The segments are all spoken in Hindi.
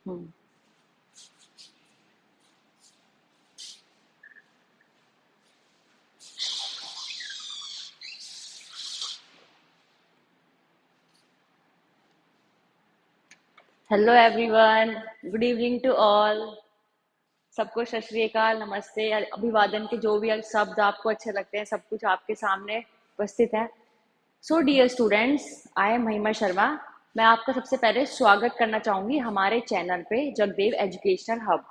Hmm. Hello everyone, good evening to all. सबको सत श्री अकाल, नमस्ते, अभिवादन के जो भी शब्द आपको अच्छे लगते हैं सब कुछ आपके सामने उपस्थित है। So dear students, I am Mahima Sharma. मैं आपका सबसे पहले स्वागत करना चाहूंगी हमारे चैनल पे जगदेव एजुकेशनल हब।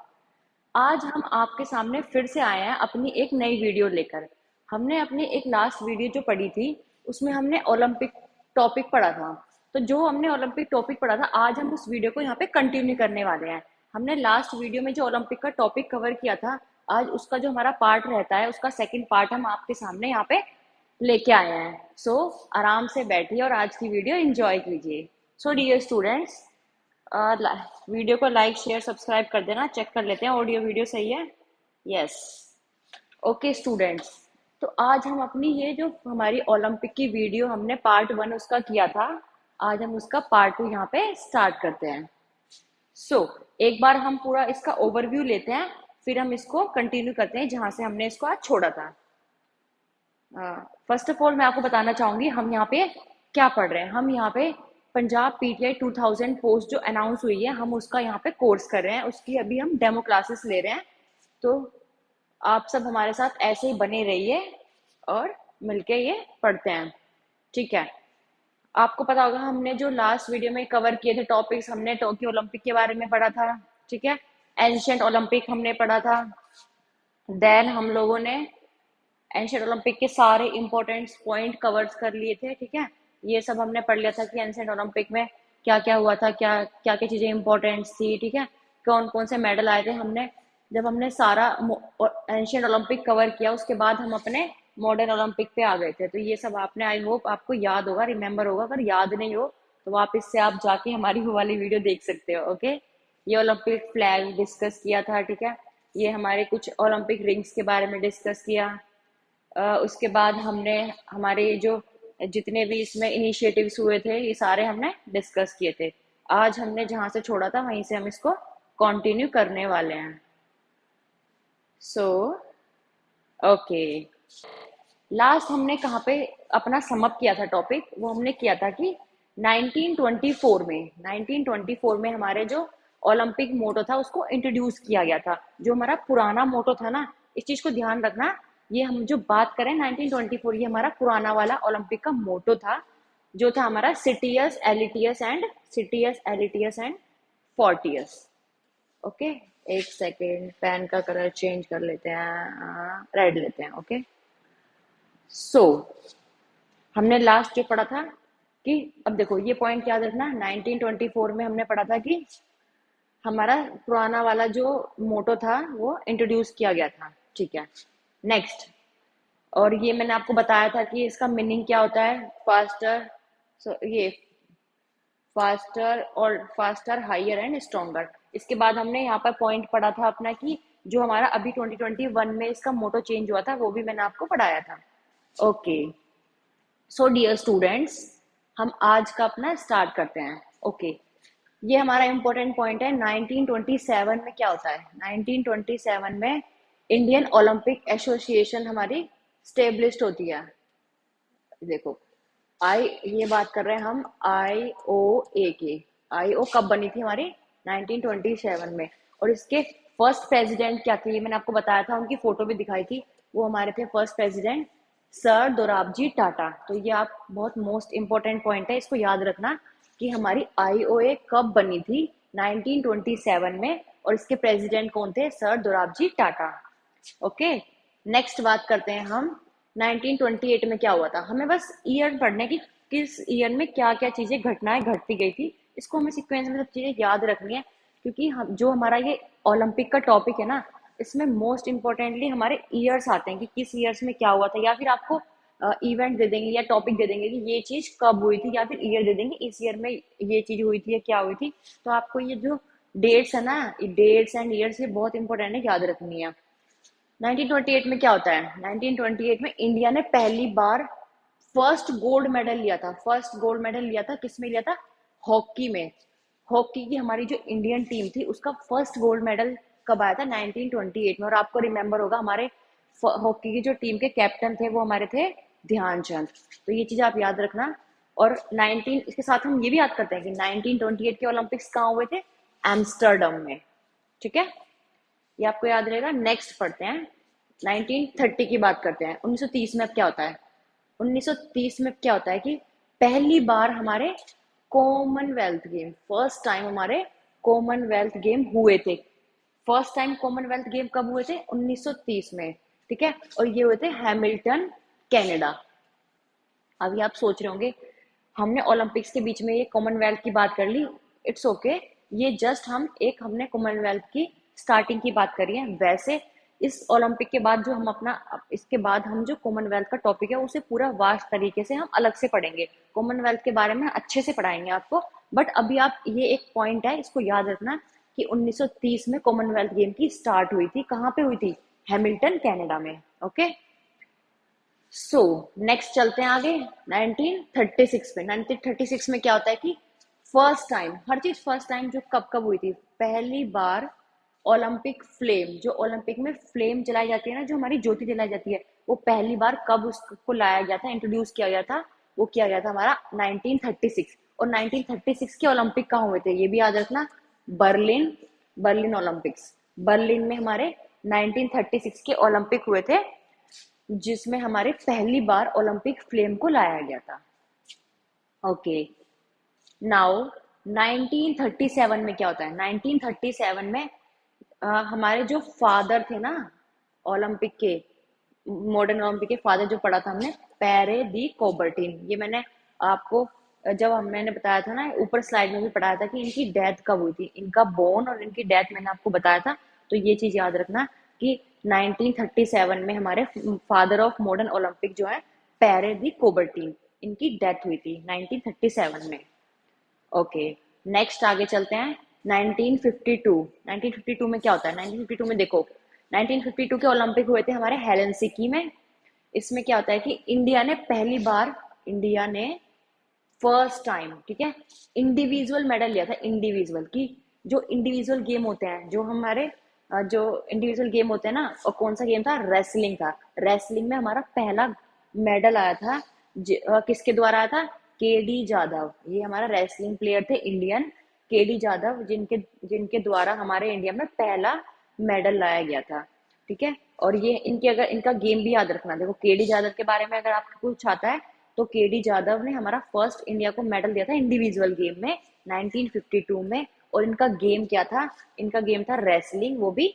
आज हम आपके सामने फिर से आए हैं अपनी एक नई वीडियो लेकर। हमने अपनी एक लास्ट वीडियो जो पढ़ी थी उसमें हमने ओलंपिक टॉपिक पढ़ा था। तो जो हमने ओलंपिक टॉपिक पढ़ा था आज हम उस वीडियो को यहाँ पे कंटिन्यू करने वाले हैं। हमने लास्ट वीडियो में जो ओलंपिक का टॉपिक कवर किया था, आज उसका जो हमारा पार्ट रहता है उसका सेकंड पार्ट हम आपके सामने यहाँ पे लेके आए हैं। सो आराम से बैठिए और आज की वीडियो एंजॉय कीजिए। सो डियर स्टूडेंट्स, वीडियो को लाइक शेयर सब्सक्राइब कर देना। चेक कर लेते हैं ऑडियो वीडियो सही है। यस। ओके स्टूडेंट्स, तो आज हम अपनी ये जो हमारी ओलंपिक की वीडियो हमने पार्ट वन उसका किया था, आज हम उसका पार्ट टू यहाँ पे स्टार्ट करते हैं। एक बार हम पूरा इसका ओवरव्यू लेते हैं, फिर हम इसको कंटिन्यू करते हैं जहां से हमने इसको आज छोड़ा था। फर्स्ट ऑफ ऑल मैं आपको बताना चाहूंगी हम यहाँ पे क्या पढ़ रहे हैं। हम यहाँ पे पंजाब पीटीआई 2000 पोस्ट जो अनाउंस हुई है हम उसका यहाँ पे कोर्स कर रहे हैं, उसकी अभी हम डेमो क्लासेस ले रहे हैं। तो आप सब हमारे साथ ऐसे ही बने रहिए और मिलके ये पढ़ते हैं, ठीक है। आपको पता होगा हमने जो लास्ट वीडियो में कवर किए थे टॉपिक्स, हमने टोक्यो ओलंपिक के बारे में पढ़ा था, ठीक है। एंशियंट ओलंपिक हमने पढ़ा था। देन हम लोगों ने एंशियंट ओलंपिक के सारे इंपॉर्टेंट पॉइंट कवर कर लिए थे, ठीक है। ये सब हमने पढ़ लिया था कि एंशियंट ओलंपिक में क्या क्या हुआ था, क्या क्या क्या चीजें इंपॉर्टेंट थी, ठीक है। कौन कौन से मेडल आए थे। हमने जब हमने सारा एंशियंट ओलंपिक कवर किया उसके बाद हम अपने मॉडर्न ओलंपिक पे आ गए थे। तो ये सब आपने, आई होप आपको याद होगा, रिमेम्बर होगा। अगर याद नहीं हो तो वापस से आप जाके हमारी वो वाली वीडियो देख सकते हो, ओके। ये ओलंपिक फ्लैग डिस्कस किया था, ठीक है। ये हमारे कुछ ओलंपिक रिंग्स के बारे में डिस्कस किया। उसके बाद हमने हमारे जो जितने भी इसमें इनिशिएटिव्स हुए थे ये सारे हमने डिस्कस किए थे। आज हमने जहां से छोड़ा था वहीं से हम इसको कंटिन्यू करने वाले हैं। सो ओके, लास्ट हमने कहाँ पे अपना समअप किया था टॉपिक, वो हमने किया था कि 1924 में हमारे जो ओलंपिक मोटो था उसको इंट्रोड्यूस किया गया था। जो हमारा पुराना मोटो था ना, इस चीज को ध्यान रखना। ये हम जो बात करें 1924, ये हमारा पुराना वाला ओलंपिक का मोटो था, जो था हमारा सिटियस एंड फोर्टियस। ओके, एक सेकेंड, पेन का कलर चेंज कर लेते हैं, रेड लेते हैं, ओके। सो हमने लास्ट जो पढ़ा था कि, अब देखो ये पॉइंट याद रखना, 1924 में हमने पढ़ा था कि हमारा पुराना वाला जो मोटो था वो इंट्रोड्यूस किया गया था, ठीक है। नेक्स्ट, और ये मैंने आपको बताया था कि इसका मीनिंग क्या होता है, फास्टर, ये फास्टर हायर एंड स्ट्रॉन्गर। इसके बाद हमने यहाँ पर पॉइंट पढ़ा था अपना कि जो हमारा अभी 2021 में इसका मोटो चेंज हुआ था वो भी मैंने आपको पढ़ाया था, ओके। सो डियर स्टूडेंट्स, हम आज का अपना स्टार्ट करते हैं, ओके। ये हमारा इंपॉर्टेंट पॉइंट है। 1927 में क्या होता है, 1927 में इंडियन ओलंपिक एसोसिएशन हमारी स्टेब्लिश्ड होती है। देखो, आई ये बात कर रहे हैं हम आई ओ ए की। आई ओ कब बनी थी हमारी, 1927 में। और इसके फर्स्ट प्रेसिडेंट क्या थे ये मैंने आपको बताया था, उनकी फोटो भी दिखाई थी। वो हमारे थे first president sir Dorabji Tata. तो ये आप बहुत मोस्ट इंपॉर्टेंट पॉइंट है, इसको याद रखना कि हमारी आईओए कब बनी थी, 1927 में। और इसके प्रेसिडेंट कौन थे, sir Dorabji Tata, okay. Next बात करते हैं हम 1928 में क्या हुआ था। हमें बस ईयर पढ़ने की, किस ईयर में क्या क्या चीजें घटनाएं घटती गई थी, इसको हमें सीक्वेंस में सब चीजें याद रखनी है। क्योंकि हम जो हमारा ये ओलंपिक का टॉपिक है ना, इसमें मोस्ट इम्पोर्टेंटली हमारे ईयर्स आते हैं कि किस ईयर्स में क्या हुआ था, या फिर आपको इवेंट दे देंगे या टॉपिक दे देंगे कि ये चीज कब हुई थी, या फिर ईयर दे देंगे इस ईयर में ये चीज हुई थी या क्या हुई थी। तो आपको ये जो डेट्स है ना, डेट्स एंड ईयर्स ये बहुत इंपॉर्टेंट है, याद रखनी है। 1928 में क्या होता है, 1928 में इंडिया ने पहली बार फर्स्ट गोल्ड मेडल लिया था। फर्स्ट गोल्ड मेडल लिया था, किसमें लिया था, हॉकी में। हॉकी की हमारी जो इंडियन टीम थी उसका फर्स्ट गोल्ड मेडल कब आया था? 1928 में। और आपको रिमेम्बर होगा हमारे हॉकी की जो टीम के कैप्टन थे वो हमारे थे ध्यानचंद। तो ये चीज आप याद रखना। और 19 इसके साथ हम ये भी याद करते हैं कि 1928 के ओलंपिक्स कहाँ हुए थे? एम्स्टर्डम में। ठीक है, ये आपको याद रहेगा। नेक्स्ट पढ़ते हैं, 1930 की बात करते हैं। 1930 में अब क्या होता है? 1930 में क्या होता है कि पहली बार हमारे कॉमनवेल्थ गेम, फर्स्ट टाइम हमारे कॉमनवेल्थ गेम हुए थे। फर्स्ट टाइम कॉमनवेल्थ गेम कब हुए थे? 1930 में। ठीक है, और ये हुए थे हैमिल्टन, कनाडा। अभी आप सोच रहे होंगे हमने ओलंपिक्स के बीच में ये कॉमनवेल्थ की बात कर ली। इट्स ओके, ये जस्ट हमने कॉमनवेल्थ की स्टार्टिंग की बात करी है। वैसे इस ओलंपिक के बाद जो हम अपना इसके बाद हम जो कॉमनवेल्थ का टॉपिक है उसे पूरा वास्ट तरीके से हम अलग से पढ़ेंगे। कॉमनवेल्थ के बारे में अच्छे से पढ़ाएंगे आपको। बट अभी आप ये एक पॉइंट है, इसको याद रखना कि 1930 में कॉमनवेल्थ गेम की स्टार्ट हुई थी। कहाँ पे हुई थी? हैमिल्टन, कनाडा में। ओके, सो नेक्स्ट चलते हैं आगे 1936 पे। 1936 में क्या होता है कि फर्स्ट टाइम, हर चीज फर्स्ट टाइम जो कब कब हुई थी? पहली बार ओलंपिक फ्लेम, जो ओलंपिक में फ्लेम जलाई जाती है ना, जो हमारी ज्योति जलाई जाती है, वो पहली बार कब उसको लाया गया था, इंट्रोड्यूस किया गया था? वो किया गया था हमारा 1936। और 1936 के ओलंपिक कहाँ हुए थे? ये भी याद रखना, बर्लिन, बर्लिन ओलंपिक्स। बर्लिन में हमारे 1936 के ओलंपिक हुए थे, जिसमें हमारे पहली बार ओलंपिक फ्लेम को लाया गया था। ओके, नाउ 1937 में क्या होता है? 1937 में हमारे जो फादर थे ना ओलंपिक के, मॉडर्न ओलंपिक के फादर जो पढ़ा था हमने, पेरे दी कोबर्टिन। ये मैंने आपको जब मैंने बताया था ना ऊपर स्लाइड में भी पढ़ाया था कि इनकी डेथ कब हुई थी, इनका बोर्न और इनकी डेथ मैंने आपको बताया था। तो ये चीज याद रखना कि 1937 में हमारे फादर ऑफ मॉडर्न ओलंपिक जो है पेरे दी कोबर्टिन, इनकी डेथ हुई थी 1937 में। ओके, नेक्स्ट आगे चलते हैं 1952। 1952 में क्या होता है? 1952 में देखो, 1952 के ओलंपिक हुए थे हमारे हेलेंसिकी में। इसमें क्या होता है कि इंडिया ने पहली बार, इंडिया ने फर्स्ट टाइम, ठीक है, इंडिविजुअल मेडल लिया था। इंडिविजुअल की जो इंडिविजुअल गेम होते हैं, जो हमारे जो इंडिविजुअल गेम होते हैं ना, और कौन सा गेम था? रेसलिंग था। रेसलिंग में हमारा पहला मेडल आया था। किसके द्वारा आया था? के डी जादव। ये हमारा रेसलिंग प्लेयर थे इंडियन, के डी जादव, जिनके जिनके द्वारा हमारे इंडिया में पहला मेडल लाया गया था। ठीक है, और ये इनके अगर इनका गेम भी याद रखना। देखो, के डी जादव के बारे में अगर आपको कुछ आता है तो के डी जादव ने हमारा फर्स्ट इंडिया को मेडल दिया था इंडिविजुअल गेम में 1952 में। और इनका गेम क्या था? इनका गेम था रेसलिंग, वो भी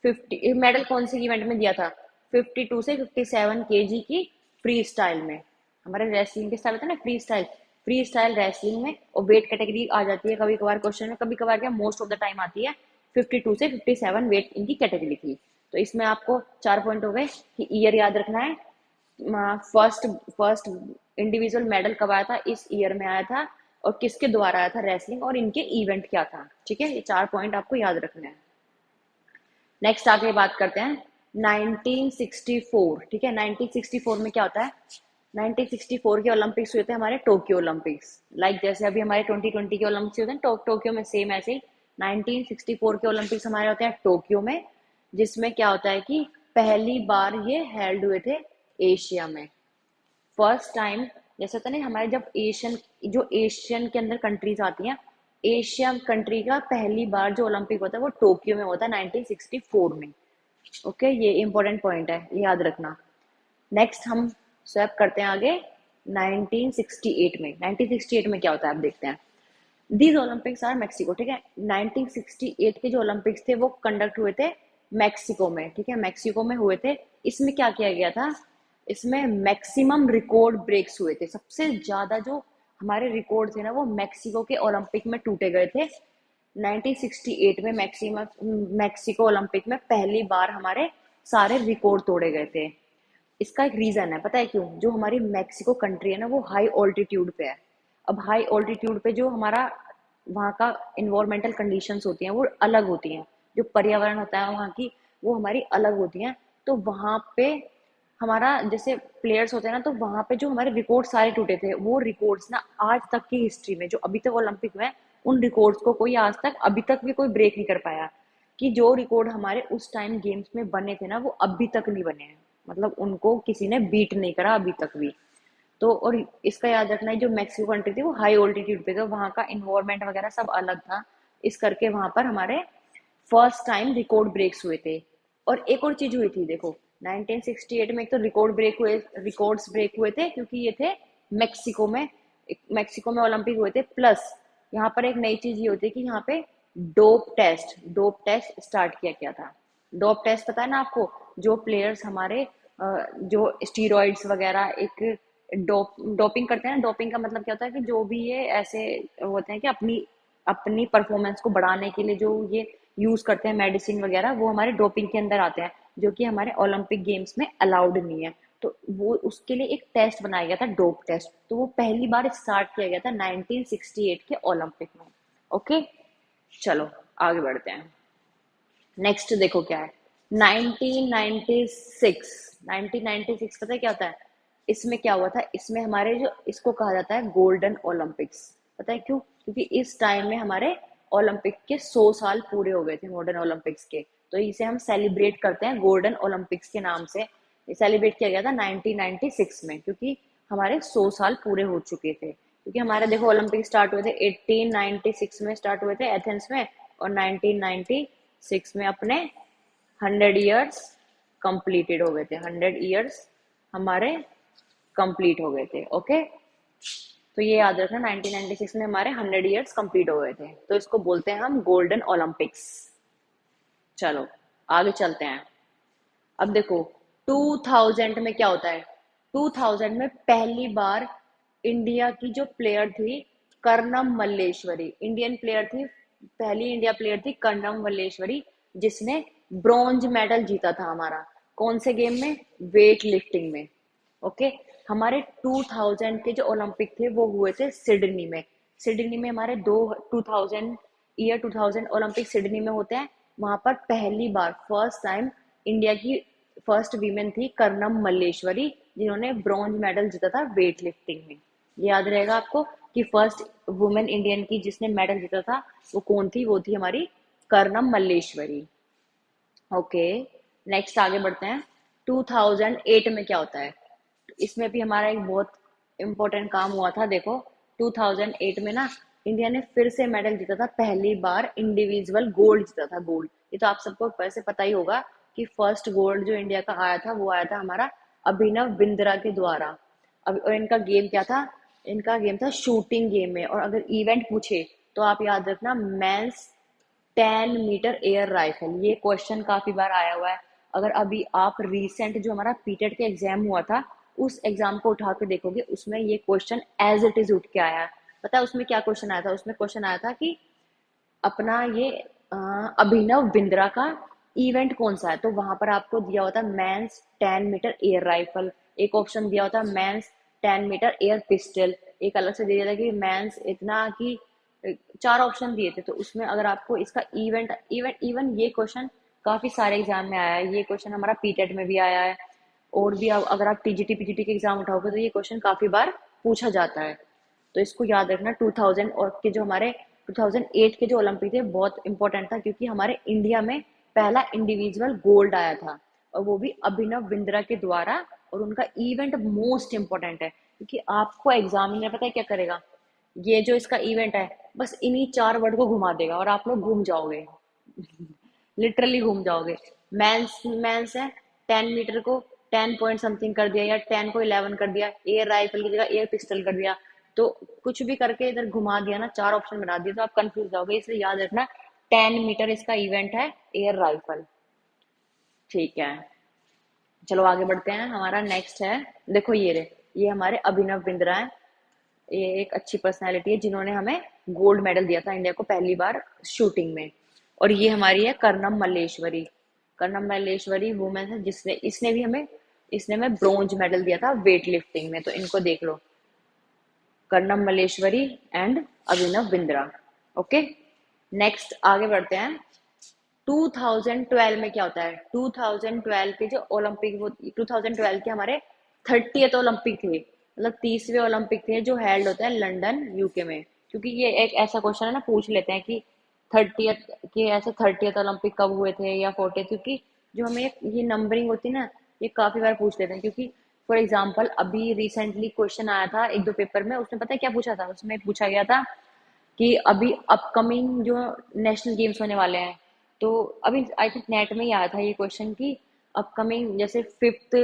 50 मेडल कौन से इवेंट में दिया था? 52 से 57 केजी की फ्री स्टाइल में। हमारे रेसलिंग के स्टाइल होता है ना, free style, free style wrestling में। और वेट कैटेगरी आ जाती है कभी कभार क्वेश्चन में, कभी कभार क्या मोस्ट ऑफ द टाइम आती है 52 से 57 वेट इनकी कैटेगरी थी। तो इसमें आपको 4 पॉइंट हो गए कि ईयर याद रखना है, फर्स्ट फर्स्ट इंडिविजुअल मेडल कब आया था, इस ईयर में आया था, और किसके द्वारा आया था रेसलिंग, और इनके इवेंट क्या था। ठीक है, ये 4 पॉइंट आपको याद रखने हैं। नेक्स्ट आगे बात करते हैं 1964। ठीक है, 1964 में क्या होता है? 1964 के ओलंपिक्स हुए थे हमारे टोक्यो ओलंपिक्स। लाइक जैसे अभी हमारे 2020 के ओलंपिक्स होते हैं टोक्यो में, सेम ऐसे ही 1964 के ओलंपिक्स हमारे होते हैं टोक्यो में। जिसमें क्या होता है कि पहली बार ये हेल्ड हुए थे एशिया में। फर्स्ट टाइम, जैसे होता है ना हमारे, जब एशियन, जो एशियन के अंदर कंट्रीज आती हैं, एशिया कंट्री का पहली बार जो ओलंपिक होता है वो टोक्यो में होता है 1964 में। ओके, ये इंपॉर्टेंट पॉइंट है, ये याद रखना। नेक्स्ट हम स्वैप करते हैं आगे 1968 में। 1968 में क्या होता है आप देखते हैं। These Olympics are Mexico. ठीक है, 1968 के जो ओलंपिक्स थे वो कंडक्ट हुए थे मेक्सिको में। ठीक है, मेक्सिको में हुए थे। इसमें क्या किया गया था? इसमें मैक्सिमम रिकॉर्ड ब्रेक्स हुए थे। सबसे ज्यादा जो हमारे रिकॉर्ड थे ना वो मेक्सिको के ओलंपिक में टूटे गए थे। 1968 में मैक्सिको ओलंपिक में पहली बार हमारे सारे रिकॉर्ड तोड़े गए थे। इसका एक रीजन है, पता है क्यों? जो हमारी मैक्सिको कंट्री है ना वो हाई ऑल्टीट्यूड पे है। अब हाई ऑल्टीट्यूड पे जो हमारा वहाँ का इन्वायरमेंटल कंडीशंस होती हैं वो अलग होती हैं। जो पर्यावरण होता है वहाँ की, वो हमारी अलग होती हैं। तो वहाँ पे हमारा जैसे प्लेयर्स होते हैं ना, तो वहाँ पे जो हमारे रिकॉर्ड सारे टूटे थे, वो रिकॉर्ड्स ना आज तक की हिस्ट्री में जो अभी तक ओलंपिक में उन रिकॉर्ड्स को कोई आज तक अभी तक भी कोई ब्रेक नहीं कर पाया, कि जो रिकॉर्ड हमारे उस टाइम गेम्स में बने थे ना वो अभी तक नहीं बने हैं, मतलब उनको किसी ने बीट नहीं करा अभी तक भी। तो और इसका याद रखना है, जो मैक्सिको कंट्री थी वो हाई ऑल्टीट्यूड पे, तो वहाँ का इन्वायरमेंट वगैरह सब अलग था, इस करके वहां पर हमारे फर्स्ट टाइम रिकॉर्ड ब्रेक्स हुए थे। और एक और चीज हुई थी देखो, 1968 में एक तो रिकॉर्ड्स ब्रेक हुए थे क्योंकि ये थे मेक्सिको में, ओलंपिक हुए थे, प्लस यहाँ पर एक नई चीज ये होती है कि यहाँ पे डोप टेस्ट स्टार्ट किया गया था। डोप टेस्ट पता है ना आपको, जो प्लेयर्स हमारे जो स्टीरॉइड्स वगैरह एक डोपिंग करते हैं ना, डोपिंग का मतलब क्या होता है कि जो भी ये ऐसे होते हैं कि अपनी अपनी परफॉर्मेंस को बढ़ाने के लिए जो ये यूज करते हैं मेडिसिन वगैरह, वो हमारे डोपिंग के अंदर आते हैं, जो कि हमारे ओलंपिक गेम्स में अलाउड नहीं है। तो वो उसके लिए एक टेस्ट बनाया गया था, डोप टेस्ट, तो वो पहली बार स्टार्ट किया गया था 1968 के ओलंपिक में। ओके, चलो आगे बढ़ते हैं। नेक्स्ट देखो क्या है, 1996। 1996 पता है क्या होता है, इसमें क्या हुआ था, इसमें हमारे जो इसको कहा जाता है गोल्डन ओलंपिक्स। पता है क्यों? क्योंकि इस टाइम में हमारे ओलंपिक के 100 साल पूरे हो गए थे, मॉडर्न ओलंपिक्स के, तो इसे हम सेलिब्रेट करते हैं गोल्डन ओलंपिक्स के नाम से। सेलिब्रेट किया गया था 1996 में, क्योंकि हमारे 100 साल पूरे हो चुके थे। क्योंकि हमारे देखो ओलंपिक स्टार्ट हुए थे 1896 में, स्टार्ट हुए थे एथेंस में, और 1996 में अपने 100 ईयर्स कंप्लीटेड हो गए थे, 100 ईयर्स हमारे कंप्लीट हो गए थे। ओके, तो ये याद रखना, 1996 में हमारे 100 ईयर्स कंप्लीट हो गए थे, तो इसको बोलते हैं हम गोल्डन ओलंपिक्स। चलो आगे चलते हैं। अब देखो 2000 में क्या होता है, 2000 में पहली बार इंडिया की जो प्लेयर थी कर्णम मल्लेश्वरी, इंडियन प्लेयर थी, पहली इंडिया प्लेयर थी कर्णम मल्लेश्वरी, जिसने ब्रॉन्ज मेडल जीता था हमारा, कौन से गेम में, वेट लिफ्टिंग में। ओके, हमारे 2000 के जो ओलंपिक थे वो हुए थे सिडनी में। सिडनी में हमारे दो 2000 ईयर 2000 ओलंपिक सिडनी में होते हैं। वहां पर पहली बार फर्स्ट टाइम इंडिया की फर्स्ट वीमेन थी कर्णम मल्लेश्वरी, जिन्होंने ब्रॉन्ज मेडल जीता था वेट लिफ्टिंग में। ये याद रहेगा आपको कि फर्स्ट वुमेन इंडियन की जिसने मेडल जीता था वो कौन थी, वो थी हमारी कर्णम मल्लेश्वरी। ओके, नेक्स्ट आगे बढ़ते हैं। 2008 में क्या होता है, इसमें भी हमारा एक बहुत इंपॉर्टेंट काम हुआ था। देखो 2008 में ना इंडिया ने फिर से मेडल जीता था, पहली बार इंडिविजुअल गोल्ड जीता था, गोल्ड। ये तो आप सबको वैसे पता ही होगा कि फर्स्ट गोल्ड जो इंडिया का आया था वो आया था हमारा अभिनव बिंद्रा के द्वारा। अब और इनका गेम क्या था, इनका गेम था शूटिंग गेम में। और अगर इवेंट पूछे तो आप याद रखना मेंस 10 मीटर एयर राइफल, ये क्वेश्चन काफी बार आया हुआ है। अगर अभी आप रिसेंट जो हमारा पीटेट के एग्जाम हुआ था उस एग्जाम को उठा के देखोगे, उसमें ये क्वेश्चन एज इट इज उठ के आया है। पता है उसमें क्या क्वेश्चन आया था, उसमें क्वेश्चन आया था कि अपना ये अभिनव बिंद्रा का इवेंट कौन सा है, तो वहां पर आपको दिया होता मेंस 10 मीटर एयर राइफल, एक ऑप्शन दिया होता मेंस 10 मीटर एयर पिस्टल, एक अलग से दिया था कि मेंस इतना की, चार ऑप्शन दिए थे। तो उसमें अगर आपको इसका इवेंट इवेंट इवन ये क्वेश्चन काफी सारे एग्जाम में आया है, ये क्वेश्चन हमारा पीटेट में भी आया है, और भी अगर आप टीजीटी पीजीटी के एग्जाम उठाओगे तो ये क्वेश्चन काफी बार पूछा जाता है। तो इसको याद रखना। 2000 और के जो हमारे 2008 के जो ओलंपिक थे बहुत इंपॉर्टेंट था, क्योंकि हमारे इंडिया में पहला इंडिविजुअल गोल्ड आया था, और वो भी अभिनव बिंद्रा के द्वारा। और उनका इवेंट मोस्ट इंपॉर्टेंट है, क्योंकि आपको एग्जामिनर पता है क्या करेगा, ये जो इसका इवेंट है बस इन्हीं चार वर्ड को घुमा देगा और आप लोग घूम जाओगे, लिटरली घूम जाओगे। मैंस है 10 मीटर को 10 पॉइंट समथिंग कर दिया, या 10 को 11 कर दिया, एयर राइफल की जगह एयर पिस्टल कर दिया, तो कुछ भी करके इधर घुमा दिया ना, चार ऑप्शन बना दिए, तो आप कंफ्यूज जाओगे। इसलिए याद रखना 10 मीटर इसका इवेंट है, एयर राइफल। ठीक है, चलो आगे बढ़ते हैं। हमारा नेक्स्ट है, देखो ये हमारे अभिनव बिंद्रा है, ये एक अच्छी पर्सनैलिटी है जिन्होंने हमें गोल्ड मेडल दिया था इंडिया को पहली बार शूटिंग में। और ये हमारी है कर्णम मल्लेश्वरी, कर्णम मल्लेश्वरी वुमेन है जिसने इसने हमें ब्रोंज मेडल दिया था वेट लिफ्टिंग में। तो इनको देख लो, Karnam Malleswari and Abhinav Bindra. Okay, next आगे बढ़ते हैं। 2012 में क्या होता है, 2012 के जो ओलंपिक, वो 2012 के हमारे 30th ओलंपिक थे, मतलब 30वें ओलंपिक थे जो हेल्ड होते हैं लंदन यूके में। क्योंकि ये एक ऐसा क्वेश्चन है ना, पूछ लेते हैं कि 30th के ऐसे 30th ओलंपिक कब हुए थे या 40th, क्योंकि जो हमें ये नंबरिंग होती है ना, ये काफी बार पूछ लेते हैं। क्योंकि फॉर एग्जाम्पल अभी रिसेंटली क्वेश्चन आया था एक दो पेपर में, उसमें पता है क्या पूछा था, उसमें पूछा गया था कि अभी अपकमिंग जो नेशनल गेम्स होने वाले हैं, तो अभी आई थिंक नेट में ही आया था ये क्वेश्चन कि अपकमिंग जैसे फिफ्थ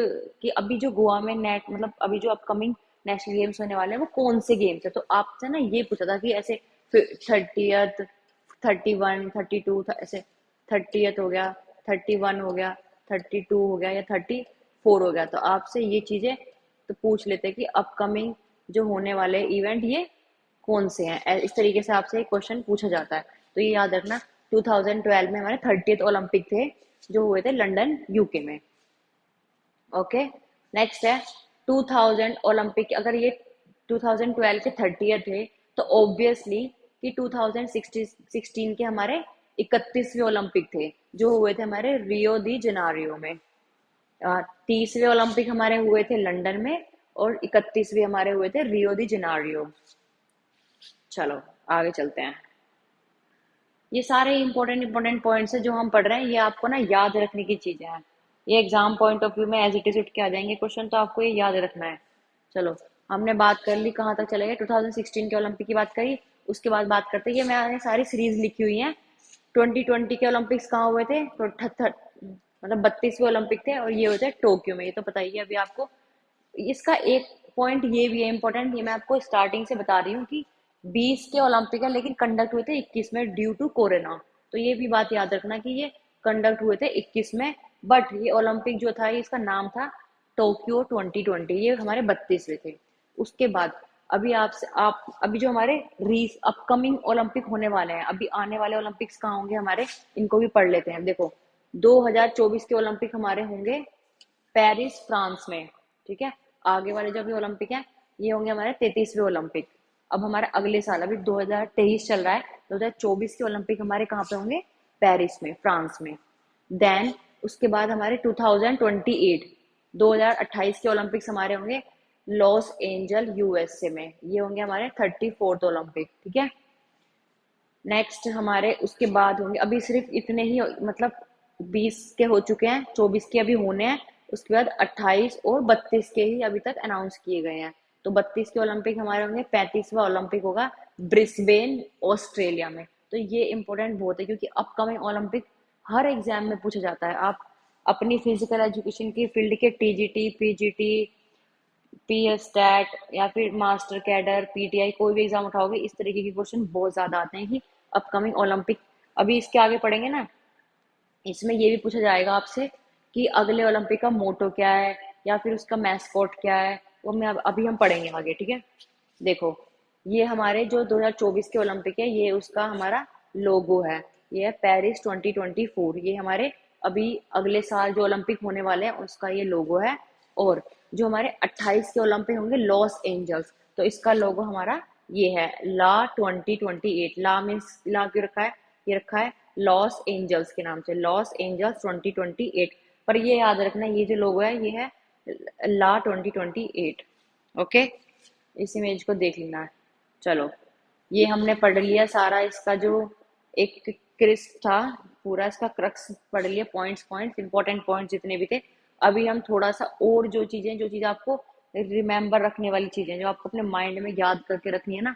कि अभी जो गोवा में नेट मतलब अभी जो अपकमिंग नेशनल गेम्स होने वाले हैं वो कौन से गेम्स है। तो आपसे ना ये पूछा था कि ऐसे 30th, 31, 32 ऐसे 30th हो गया, 31 हो गया, 32 हो गया या 34 हो गया। तो आपसे ये चीजें तो पूछ लेते कि अपकमिंग जो होने वाले इवेंट ये कौन से हैं, इस तरीके से आपसे एक क्वेश्चन पूछा जाता है। तो ये याद रखना, 2012 में हमारे 30th ओलंपिक थे जो हुए थे लंदन यूके में। ओके, नेक्स्ट है 2000 ओलंपिक। अगर ये 2012 के 30th थे तो ऑब्वियसली कि 2016 के हमारे 31वें ओलंपिक थे जो हुए थे हमारे रियो दी जनारियो में। 30वें ओलंपिक हमारे हुए थे लंदन में और 31वें हमारे हुए थे रियो दी जनारियो। चलो आगे चलते हैं। ये सारे इंपॉर्टेंट इंपॉर्टेंट पॉइंट्स है जो हम पढ़ रहे हैं, ये आपको ना याद रखने की चीजें हैं। ये एग्जाम पॉइंट ऑफ व्यू में एज इट इज उठ के आ जाएंगे क्वेश्चन, तो आपको ये याद रखना है। चलो, हमने बात कर ली, कहाँ तक चले गए, 2016 के ओलंपिक की बात करी। उसके बाद बात करते हैं, ये मैंने सारी सीरीज लिखी हुई है। 2020 के ओलंपिक्स कहाँ हुए थे, तो मतलब 32वें ओलंपिक थे और ये हुए थे टोक्यो में, ये तो पता ही है अभी आपको। इसका एक पॉइंट ये भी है इम्पोर्टेंट, ये मैं आपको स्टार्टिंग से बता रही हूँ कि 20 के ओलंपिक है लेकिन कंडक्ट हुए थे 21 में ड्यू टू कोरोना। तो ये भी बात याद रखना कि ये कंडक्ट हुए थे 21 में, बट ये ओलंपिक जो था ये इसका नाम था टोक्यो 2020, ये हमारे 32वें थे। उसके बाद अभी आपसे आप अभी जो हमारे रीस अपकमिंग ओलंपिक होने वाले हैं, अभी आने वाले ओलंपिक्स कहाँ होंगे हमारे, इनको भी पढ़ लेते हैं। देखो, 2024 के ओलंपिक हमारे होंगे पेरिस फ्रांस में, ठीक है। आगे वाले जो भी ओलंपिक है ये होंगे हमारे 33वें ओलंपिक। अब हमारे अगले साल, अभी 2023 चल रहा है, 2024 के ओलंपिक हमारे कहाँ पे होंगे, पेरिस में, फ्रांस में। देन उसके बाद हमारे 2028 2028 के ओलंपिक्स हमारे होंगे लॉस एंजल यूएसए में, ये होंगे हमारे 34th ओलंपिक, ठीक है। नेक्स्ट हमारे उसके बाद होंगे, अभी सिर्फ इतने ही मतलब 20 के हो चुके हैं, 24 के अभी होने हैं। उसके बाद 28 और 32 के ही अभी तक अनाउंस किए गए हैं। तो 32 के ओलंपिक हमारे होंगे, 35वां ओलंपिक होगा ब्रिस्बेन ऑस्ट्रेलिया में। तो ये इंपॉर्टेंट बहुत है क्योंकि अपकमिंग ओलंपिक हर एग्जाम में पूछा जाता है। आप अपनी फिजिकल एजुकेशन की फील्ड के टीजीटी, पीजीटी, पीएस स्टैट या फिर मास्टर कैडर, पीटीआई, कोई भी एग्जाम उठाओगे इस तरीके के क्वेश्चन बहुत ज्यादा आते हैं कि अपकमिंग ओलंपिक। अभी इसके आगे पढ़ेंगे ना, इसमें ये भी पूछा जाएगा आपसे कि अगले ओलंपिक का मोटो क्या है या फिर उसका मैस्कॉट क्या है, वो मैं अभी हम पढ़ेंगे आगे, ठीक है। देखो, ये हमारे जो 2024 के ओलंपिक है ये उसका हमारा लोगो है, ये है पेरिस 2024, ये हमारे अभी अगले साल जो ओलंपिक होने वाले हैं उसका ये लोगो है। और जो हमारे 28 के ओलंपिक होंगे लॉस एंजल्स, तो इसका लोगो हमारा ये है ला 2028। ला मीन्स ला क्यों रखा है, ये रखा है लॉस एंजल्स के नाम से, लॉस एंजल्स 2028। पर ये याद रखना ये जो लोगो है ये है ला 2028। ओके, इस इमेज को देख लेना है। चलो, ये हमने पढ़ लिया सारा, इसका जो एक क्रिस्प था पूरा, इसका क्रक्स पढ़ लिया, पॉइंट्स पॉइंट्स इंपॉर्टेंट पॉइंट्स जितने भी थे। अभी हम थोड़ा सा और जो चीज़ आपको रिमेम्बर रखने वाली चीज़ें जो आपको अपने माइंड में याद करके रखनी है ना,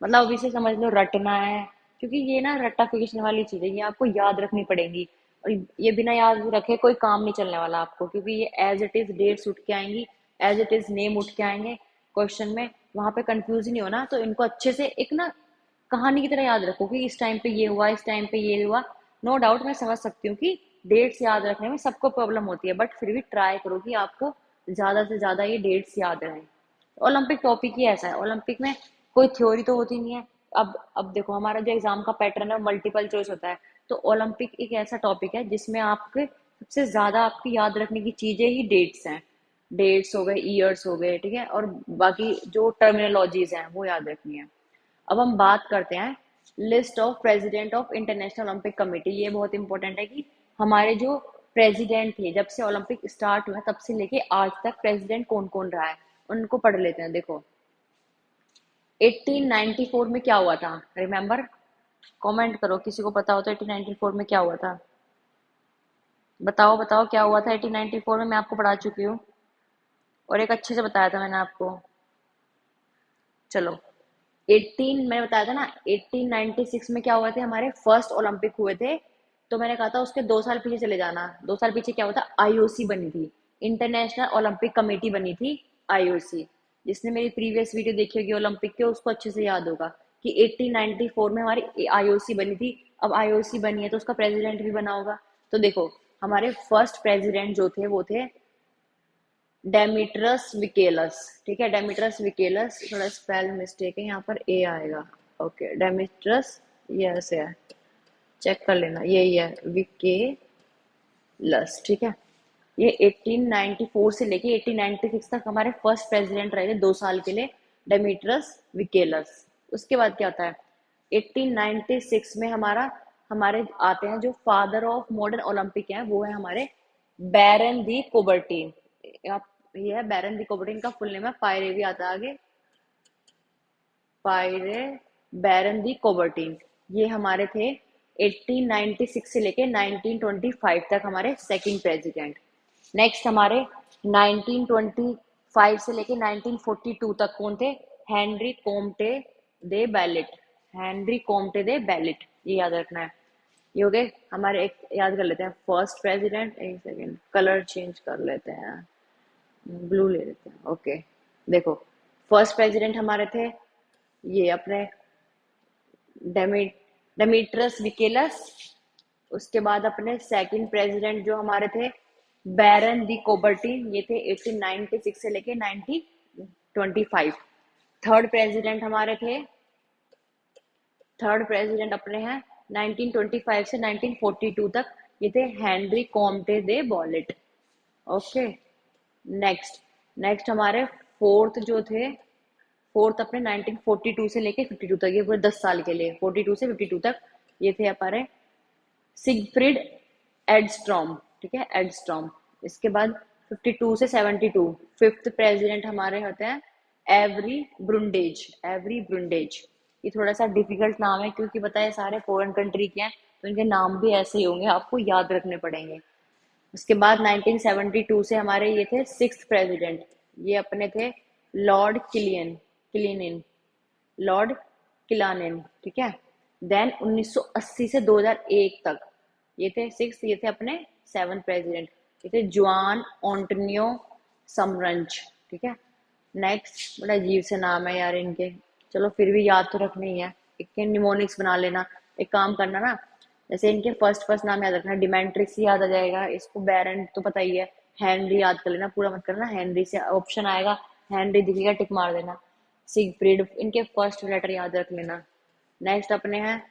मतलब अभी से समझ लो रटना है, क्योंकि ये ना रट्टाफिकेशन वाली चीज़ है, ये आपको याद रखनी पड़ेगी। और ये बिना याद रखे कोई काम नहीं चलने वाला आपको, क्योंकि ये एज इट इज डेट्स उठ के आएंगी, एज इट इज नेम उठ के आएंगे क्वेश्चन में, वहां पे कंफ्यूज नहीं होना। तो इनको अच्छे से एक ना कहानी की तरह याद रखो कि इस टाइम पे ये हुआ, इस टाइम पे ये हुआ। नो डाउट मैं समझ सकती हूँ कि डेट्स याद रखने में सबको प्रॉब्लम होती है, बट फिर भी ट्राई करो कि आपको ज्यादा से ज्यादा ये डेट्स याद रहें। ओलंपिक टॉपिक ही ऐसा है, ओलंपिक में कोई थ्योरी तो होती नहीं है। अब देखो, हमारा जो एग्जाम का पैटर्न है मल्टीपल चॉइस होता है, तो ओलंपिक एक ऐसा टॉपिक है जिसमें आपके सबसे ज्यादा आपकी याद रखने की चीजें ही डेट्स हैं। डेट्स हो गए, ईयर्स हो गए, ठीक है, और बाकी जो टर्मिनोलॉजीज हैं वो याद रखनी है। अब हम बात करते हैं list of president of international Olympic committee. ये बहुत इंपॉर्टेंट है कि हमारे जो प्रेसिडेंट थे जब से ओलंपिक स्टार्ट हुआ तब से लेके आज तक प्रेसिडेंट कौन कौन रहा है, उनको पढ़ लेते हैं। देखो, 1894 में क्या हुआ था, रिमेम्बर? कमेंट करो, किसी को पता हो तो 1894 में क्या हुआ था। बताओ बताओ क्या हुआ था 1894 में, मैं आपको पढ़ा चुकी हूँ और एक अच्छे से बताया था मैंने आपको। चलो, मैंने बताया था ना, 1896 में क्या हुए थे, हमारे फर्स्ट ओलंपिक हुए थे। तो मैंने कहा था उसके 2 साल पीछे चले जाना। 2 साल पीछे क्या हुआ था, आईओसी बनी थी, इंटरनेशनल ओलंपिक कमेटी बनी थी, आईओसी। जिसने मेरी प्रीवियस वीडियो देखी होगी ओलंपिक के, उसको अच्छे से याद होगा कि 1894 में हमारी आईओसी बनी थी। अब आईओसी बनी है तो उसका प्रेसिडेंट भी बना होगा। तो देखो, हमारे फर्स्ट प्रेसिडेंट जो थे वो थे डेमिट्रस विकेलस। ठीक है, डेमिट्रस विकेलस, थोड़ा स्पेल मिस्टेक है, यहाँ पर ए आएगा। ओके, डेमिट्रस, ये ऐसे है, चेक कर लेना, यही है विकेलस। ठीक है, ये 1894 से लेके 1896 तक हमारे फर्स्ट प्रेसिडेंट रहे थे 2 साल के लिए, डेमिट्रस विकेलस। उसके बाद क्या होता है, 1896 में हमारे आते हैं जो फादर ऑफ मॉडर्न ओलंपिक हैं, वो है हमारे बैरन दी कोबर्टीन। आप, ये है बैरन दी कोबर्टीन, का फुल नेम है, पायरे भी आता है आगे, पायरे बैरन दी कोबर्टीन। ये हमारे थे 1896 से लेके 1925 तक हमारे सेकंड प्रेसिडेंट। नेक्स्ट हमारे 1925 से लेके 1942 तक कौन थे, हेनरी कोम्टे दे बैलेट। हेनरी कोम्टे दे बैलेट, ये याद रखना है। ये हो गए हमारे, एक याद कर लेते हैं फर्स्ट प्रेसिडेंट। एक सेकेंड, कलर चेंज कर लेते हैं, ब्लू ले लेते हैं। ओके, देखो, फर्स्ट प्रेसिडेंट हमारे थे ये अपने डेमी डेमिट्रस विकेलस। उसके बाद अपने सेकंड प्रेसिडेंट जो हमारे थे बैरन दी कोबर्टीन, ये थे 1896 से लेके 1925। थर्ड प्रेसिडेंट हमारे थे, थर्ड प्रेसिडेंट अपने हैं 1925 से 1942 तक, ये थे हेनरी कॉम्टे दे बॉलेट। ओके, नेक्स्ट, नेक्स्ट हमारे फोर्थ जो थे, फोर्थ अपने 1942 से लेके 52 तक, ये पूरे 10 साल के लिए, 42 से 52 तक, ये थे हमारे सिगफ्रिड एडस्ट्रॉम। ठीक है, एडस्ट्रॉम। इसके बाद 52 से 72, फिफ्थ प्रेसिडेंट हमारे होते हैं एवरी ब्रुंडेज। एवरी ब्रुंडेज, ये थोड़ा सा डिफिकल्ट नाम है क्योंकि पता है सारे फॉरेन कंट्री के हैं, तो इनके नाम भी ऐसे ही होंगे, आपको याद रखने पड़ेंगे। उसके बाद 1972 से हमारे ये थे सिक्स्थ प्रेसिडेंट, ये अपने थे लॉर्ड किलियन, लॉर्ड किलानिन। ठीक है, देन 1980 से 2001 तक ये थे सिक्स, ये थे अपने सेवन प्रेसिडेंट, ये थे जुआन ऑन्टनियो समरंज। ठीक है, नेक्स्ट, बड़ा अजीब से नाम है यार इनके, चलो फिर भी याद तो रखने ही है, इनके निमोनिक्स बना लेना। एक काम करना ना, जैसे इनके फर्स्ट फर्स्ट नाम याद रखना, डिमेंट्रिक्स याद आ जाएगा, इसको बैरन तो पता ही है, हेनरी याद कर लेना, पूरा मत करना, हेनरी से ऑप्शन आएगा, हेनरी दिखेगा टिक मार देना। सिगफ्रीड, इनके फर्स्ट लेटर याद रख लेना। नेक्स्ट अपने हैं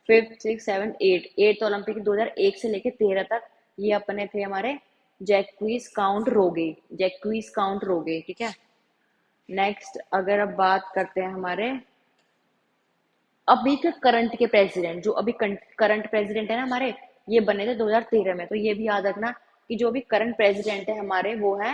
fifth six seven eight, eighth Olympic 2001 से लेके 13 तक, ये अपने थे हमारे जैक्विस काउंट रोगे, जैक्विस काउंट रोगे। ठीक है, नेक्स्ट अगर अब बात करते हैं हमारे अभी के करंट के प्रेसिडेंट, जो अभी करंट प्रेसिडेंट है ना हमारे, ये बने थे 2013 में, तो ये भी याद रखना कि जो अभी करंट प्रेसिडेंट है हमारे वो है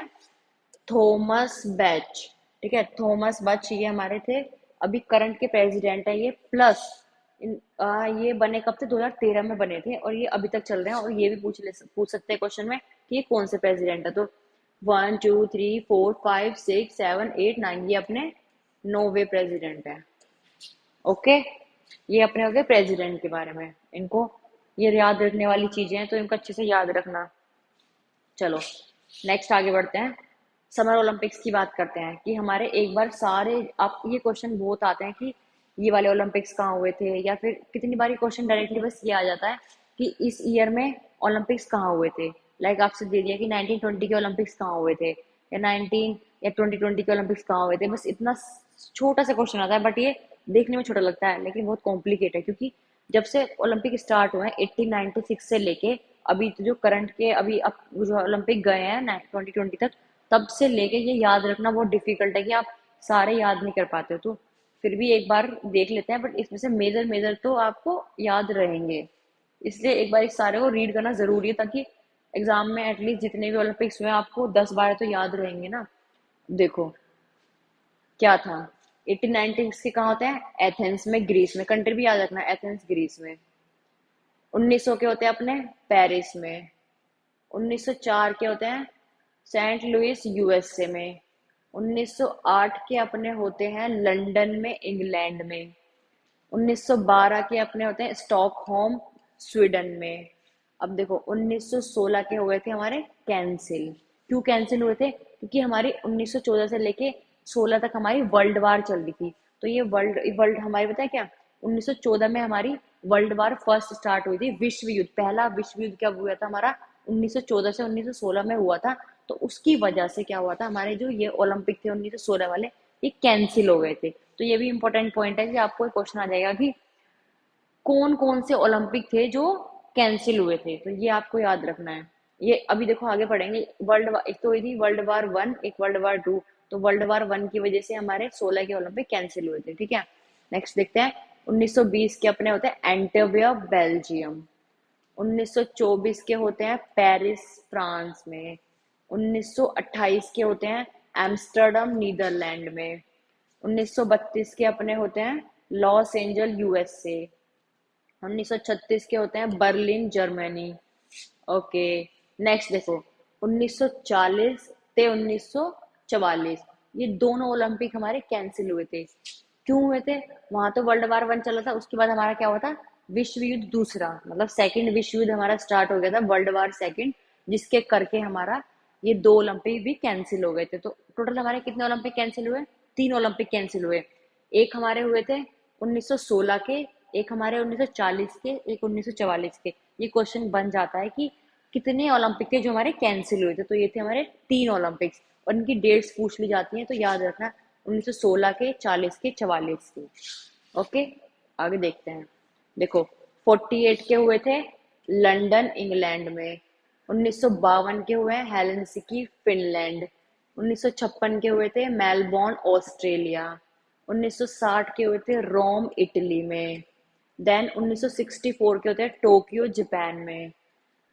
थॉमस बैच। ठीक है, थॉमस बच, ये हमारे थे अभी करंट के प्रेसिडेंट है ये, प्लस ये बने कब थे, 2013 में बने थे, और ये अभी तक चल रहे हैं, और ये भी पूछ सकते हैं क्वेश्चन में कि ये कौन से प्रेसिडेंट है। तो 1 2 3 4 5 6 7 8 9, ये अपने नौवे प्रेसिडेंट है। ओके, ये अपने हो गए प्रेसिडेंट के बारे में, इनको ये याद रखने वाली चीजें हैं तो इनको अच्छे से याद रखना। चलो, नेक्स्ट आगे बढ़ते हैं, समर ओलंपिक्स की बात करते हैं कि हमारे एक बार सारे, आप ये क्वेश्चन बहुत आते हैं कि ये वाले ओलंपिक्स कहाँ हुए थे, या फिर कितनी बार क्वेश्चन डायरेक्टली बस ये आ जाता है कि इस ईयर में ओलंपिक्स कहाँ हुए थे। लाइक आपसे दे दिया कि 1920 के ओलंपिक्स कहाँ हुए थे, या 2020 के ओलंपिक्स कहाँ हुए थे, बस इतना छोटा सा क्वेश्चन आता है, बट ये देखने में छोटा लगता है लेकिन बहुत कॉम्प्लिकेट है, क्योंकि जब से ओलंपिक स्टार्ट हुए हैं 1896 से लेके अभी तो जो करंट के अभी अब जो ओलंपिक गए हैं 2020 तक, तब से लेके ये याद रखना बहुत डिफिकल्ट है कि आप सारे याद नहीं कर पाते हो। तो फिर भी एक बार देख लेते हैं, बट इसमें से मेजर मेजर तो आपको याद रहेंगे, इसलिए एक बार इस सारे को रीड करना जरूरी है, ताकि एग्जाम में एटलीस्ट जितने भी ओलंपिक्स हुए आपको 10 बार तो याद रहेंगे ना। देखो क्या था, 1896 के कहाँ होते हैं? एथेंस में, ग्रीस में। कंट्री भी याद रखना, एथेंस ग्रीस में। 1900 के होते हैं अपने पेरिस में। 1904 के होते हैं सेंट लुइस यूएसए में। 1908 के अपने होते हैं लंदन में, इंग्लैंड में। 1912 के अपने होते हैं स्टॉकहोम, स्वीडन में। अब देखो 1916 के हो गए थे हमारे कैंसिल। क्यों कैंसिल हुए थे? क्योंकि हमारी 1914 से लेके 16 तक हमारी वर्ल्ड वार चल रही थी। तो ये वर्ल्ड वर्ल्ड हमारी पता है क्या, 1914 में हमारी वर्ल्ड वार फर्स्ट स्टार्ट हुई थी। विश्व युद्ध, पहला विश्व युद्ध कब हुआ था हमारा? 1914 से 1916 में हुआ था। तो उसकी वजह से क्या हुआ था, हमारे जो ये ओलंपिक थे 1916 वाले, ये कैंसिल हो गए थे। तो ये भी इंपॉर्टेंट पॉइंट है कि आपको क्वेश्चन आ जाएगा कि कौन कौन से ओलंपिक थे जो कैंसिल हुए थे, तो ये आपको याद रखना है। ये अभी देखो आगे पढ़ेंगे। एक तो हुई थी वर्ल्ड वार वन, एक वर्ल्ड वार टू। तो वर्ल्ड वार वन की वजह से हमारे 16 के ओलंपिक कैंसिल हुए थे, ठीक है। नेक्स्ट देखते हैं। 1920 के अपने होते हैं एंटवर्प, बेल्जियम। 1924 के होते हैं पेरिस, फ्रांस में। 1928 के होते हैं एम्स्टर्डम, नीदरलैंड में। 1932 के अपने होते हैं लॉस एंजल, यूएसए। 1936 के होते हैं बर्लिन, जर्मनी। ओके। नेक्स्ट देखो, 1940 ते 1944, ये दोनों ओलंपिक हमारे कैंसिल हुए थे। क्यों हुए थे? वहां तो वर्ल्ड वार वन चला था, उसके बाद हमारा क्या हुआ था, विश्व युद्ध दूसरा, मतलब सेकंड विश्व युद्ध हमारा स्टार्ट हो गया था, वर्ल्ड वार सेकंड, जिसके करके हमारा ये दो ओलंपिक भी कैंसिल हो गए थे। तो टोटल हमारे कितने ओलंपिक कैंसिल हुए? तीन ओलंपिक कैंसिल हुए। एक हमारे हुए थे 1916 के, एक हमारे 1940 के, एक 1944 के। ये क्वेश्चन बन जाता है कि कितने ओलंपिक थे जो हमारे कैंसिल हुए थे। तो ये थे हमारे तीन ओलंपिक्स, और इनकी डेट्स पूछ ली जाती हैं, तो याद रखना 1916 के, 40 के, 44 के। ओके, आगे देखते हैं। देखो 48 के हुए थे लंदन, इंग्लैंड में। 1952 के हुए हैं हेलसिंकी, फिनलैंड। 1956 के हुए थे मेलबोर्न, ऑस्ट्रेलिया। 1960 के हुए थे रोम, इटली में। देन 1964 के होते हैं टोक्यो, जापान में।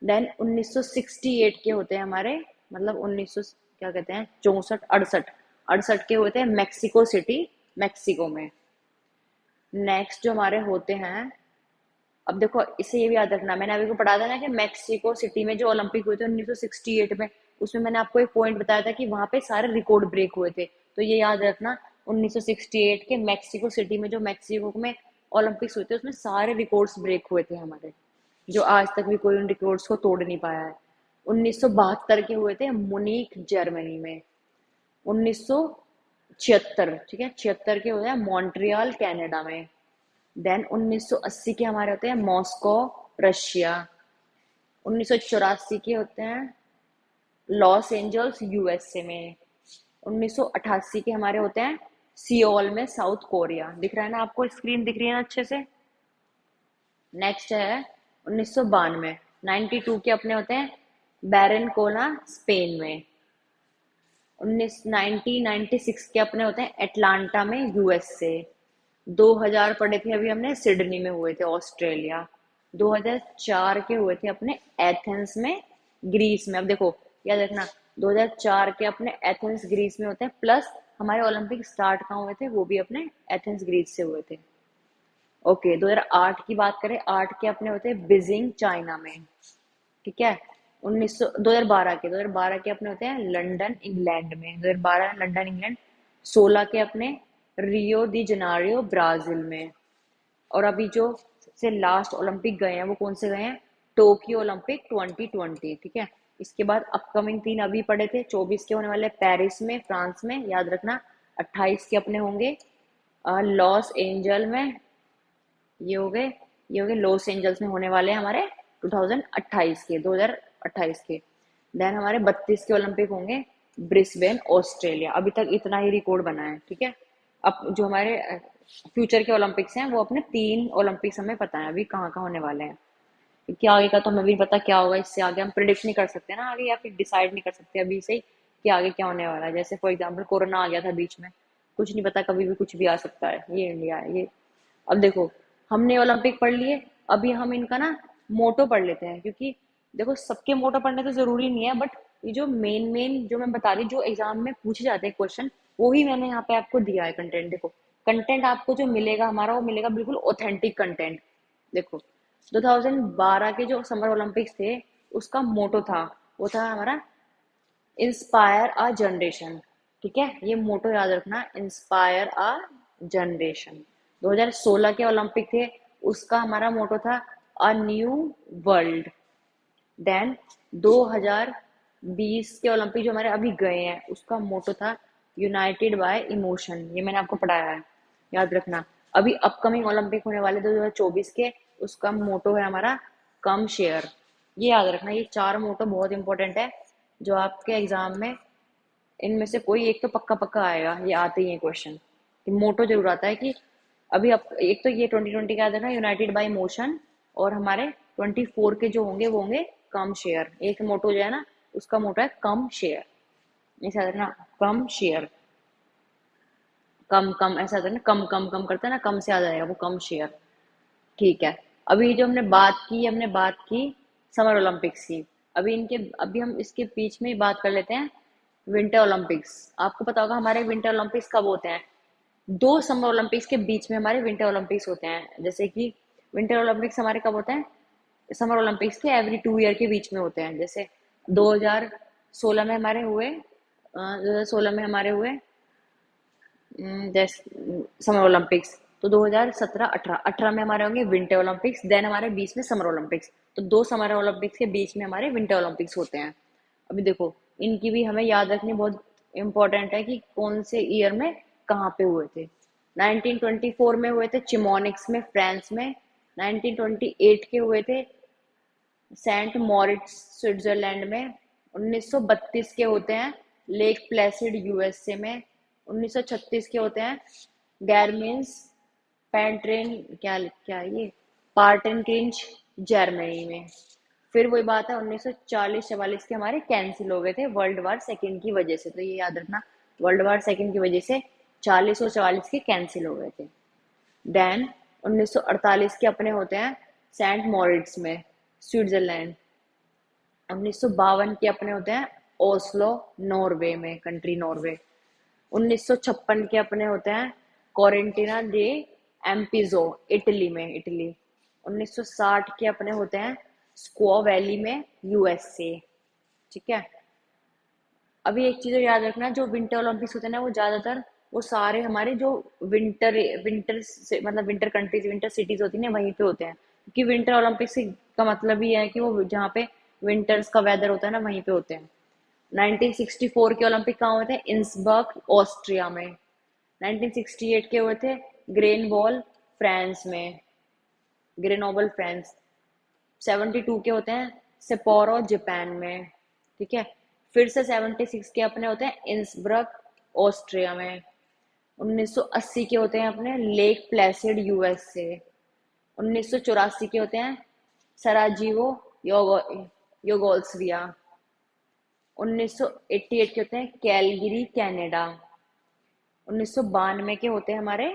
देन 1968 के होते हैं हमारे, मतलब 1900 क्या कहते हैं, 64 68 68 के होते हैं मैक्सिको सिटी, मैक्सिको में। नेक्स्ट जो हमारे होते हैं, अब देखो इसे ये भी याद रखना, मैंने अभी को पढ़ा था ना कि मैक्सिको सिटी में जो ओलंपिक हुए थे 1968 में, उसमें मैंने आपको एक पॉइंट बताया था कि वहां पे सारे रिकॉर्ड ब्रेक हुए थे। तो ये याद रखना, 1968 के मैक्सिको सिटी में जो मैक्सिको में ओलंपिक्स हुए थे, उसमें सारे रिकॉर्ड्स ब्रेक हुए थे हमारे, जो आज तक भी कोई उन रिकॉर्ड्स को तोड़ नहीं पाया है। 1972 के हुए थे मुनीक, जर्मनी में। 1976, ठीक है, 76 के होते हैं मॉन्ट्रियल, कनाडा में। देन 1980 के हमारे होते हैं मॉस्को, रशिया। 1984 के होते हैं लॉस एंजल्स, यूएसए में। 1988 के हमारे होते हैं सियोल में, साउथ कोरिया। दिख रहा है ना आपको, स्क्रीन दिख रही है ना अच्छे से? नेक्स्ट है 1992, 92 के अपने होते हैं बैरनकोना, स्पेन में। 1996 के अपने होते हैं एटलांटा में, यूएसए। 2000 पढ़े थे अभी हमने, सिडनी में हुए थे, ऑस्ट्रेलिया। 2004 के हुए थे अपने एथेंस में, ग्रीस में। अब देखो याद रखना, 2004 के अपने एथेंस, ग्रीस में होते हैं, प्लस हमारे ओलंपिक स्टार्ट कहाँ हुए थे, वो भी अपने एथेंस, ग्रीस से हुए थे। ओके, 2008 की बात करें, 8 के अपने होते हैं बीजिंग, चाइना में, ठीक है। 2012 के अपने होते हैं लंदन, इंग्लैंड में। 2012 लंदन, इंग्लैंड। 16 के अपने रियो दी जनारियो, ब्राजील में। और अभी जो सबसे लास्ट ओलंपिक गए हैं वो कौन से गए हैं? टोक्यो ओलंपिक 2020, ठीक है। इसके बाद अपकमिंग तीन अभी पड़े थे, 24 के होने वाले पेरिस में, फ्रांस में, याद रखना। 28 के अपने होंगे लॉस एंजल में, ये हो गए लॉस एंजल्स में होने वाले हैं हमारे 2028 के, 2028 के। देन हमारे 32 के ओलंपिक होंगे ब्रिस्बेन, ऑस्ट्रेलिया। अभी तक इतना ही रिकॉर्ड बना है, ठीक है। अब जो हमारे फ्यूचर के ओलंपिक्स हैं, वो अपने तीन ओलंपिक्स हमें पता है अभी कहाँ कहाँ होने वाले हैं, क्योंकि आगे का तो हमें भी पता क्या होगा। इससे आगे हम प्रिडिक्ट नहीं कर सकते ना आगे, या फिर डिसाइड नहीं कर सकते अभी से ही कि आगे क्या होने वाला है। जैसे फॉर एग्जाम्पल कोरोना आ गया था बीच में, कुछ नहीं पता, कभी भी कुछ भी आ सकता है, ये इंडिया है ये। अब देखो हमने ओलंपिक पढ़ लिए, अभी हम इनका ना मोटो पढ़ लेते हैं, क्योंकि देखो सबके मोटो पढ़ने तो जरूरी नहीं है, बट ये जो मेन मेन जो मैं बता रही, जो एग्जाम में पूछे जाते हैं क्वेश्चन, वो ही मैंने यहाँ पे आपको दिया है कंटेंट। देखो कंटेंट आपको जो मिलेगा हमारा, वो मिलेगा बिल्कुल ऑथेंटिक कंटेंट। देखो 2012 के जो समर ओलंपिक्स थे, उसका मोटो था, वो था हमारा इंस्पायर अ जनरेशन। ठीक है, ये मोटो याद रखना, इंस्पायर अ जनरेशन। 2016 के ओलंपिक थे, उसका हमारा मोटो था अ न्यू वर्ल्ड। देन 2020 के ओलंपिक जो हमारे अभी गए हैं, उसका मोटो था यूनाइटेड बाय इमोशन। ये मैंने आपको पढ़ाया है, याद रखना। अभी अपकमिंग ओलंपिक होने वाले 2024 के, उसका मोटो है हमारा कम शेयर। ये याद रखना, ये चार मोटो बहुत इंपॉर्टेंट है, जो आपके एग्जाम में इनमें से कोई एक तो पक्का पक्का आएगा, ये आते ही है क्वेश्चन। कि मोटो जरूर आता है कि अभी अब एक तो ये 2020 का आता है यूनाइटेड बाय मोशन, और हमारे 24 के जो होंगे वो होंगे कम शेयर। एक मोटो जो है ना, उसका मोटो है कम शेयर। ऐसा है ना, कम शेयर, कम कम, ऐसा होता है ना, कम कम कम करते हैं ना, कम से आ जाएगा वो कम शेयर। ठीक है, अभी जो हमने बात की समर ओलंपिक्स की। अभी हम इसके बीच में ही बात कर लेते हैं विंटर ओलंपिक्स। आपको पता होगा हमारे विंटर ओलंपिक्स कब होते हैं? दो समर ओलंपिक्स के बीच में हमारे विंटर ओलंपिक्स होते हैं। जैसे कि विंटर ओलंपिक्स हमारे कब होते हैं? समर ओलंपिक्स के एवरी 2 ईयर के बीच में होते हैं। जैसे 2016 में हमारे हुए, 2016 में हमारे हुए जैसे समर ओलंपिक्स। तो 2017 18 18 में हमारे होंगे विंटर ओलंपिक्स, देन हमारे बीच में समर ओलंपिक्स। तो दो समर ओलंपिक्स के बीच में हमारे विंटर ओलंपिक्स होते हैं। अभी देखो, इनकी भी हमें याद रखनी बहुत इंपॉर्टेंट है कि कौन से ईयर में कहाँ पे हुए थे। 1924 में हुए थे चिमोनिक्स में, फ्रांस में। 1928 के हुए थे सेंट मॉरिट्स, स्विट्जरलैंड में। 1932 के होते हैं लेक प्लेसिड, यूएसए में। 1936 के होते हैं गैरमिन्स पैंट्रेन, क्या क्या है ये, पार्टनक्रिंच, जर्मनी में। फिर वही बात है, 1940-44 के हमारे कैंसिल हो गए थे वर्ल्ड वार सेकेंड की वजह से। तो ये याद रखना, वर्ल्ड वार सेकेंड की वजह से 40 और 44 के कैंसिल हो गए थे। देन 1948 के अपने होते हैं सेंट मॉरिट्स में, स्विट्जरलैंड। 1952 के अपने होते हैं ओस्लो, नॉर्वे में, कंट्री नॉर्वे। 1956 के अपने होते हैं कोरेंटीना दे एम्पिजो, इटली में, इटली। 1960 के अपने होते हैं स्क्वो वैली में, यूएसए। ठीक है, अभी एक चीज याद रखना, जो विंटर ओलंपिक्स होते हैं ना, वो ज्यादातर वो सारे हमारे जो विंटर विंटर से मतलब विंटर कंट्रीज, विंटर सिटीज होती है ना, वहीं पे होते हैं। क्योंकि विंटर ओलंपिक्स का मतलब ही है कि वो जहाँ पे विंटर्स का वेदर होता है ना, वहीं पे होते हैं। 1964 के ओलंपिक कहाँ हुए थे? इंसबर्ग, ऑस्ट्रिया में। 1968 के हुए थे ग्रेनवॉल, फ्रांस में, ग्रेनोबल, फ्रांस। 72 के होते हैं सेपोरो, जापान में। ठीक है, फिर से 76 के अपने होते हैं इंसब्रग, ऑस्ट्रिया में। 1980 के होते हैं अपने लेक प्लेसिड, यूएसए। 1984 के होते हैं सराजीवो, योगो योगोस्लाविया। 1988 के होते हैं कैलगरी, कनाडा। 1992 के होते हैं हमारे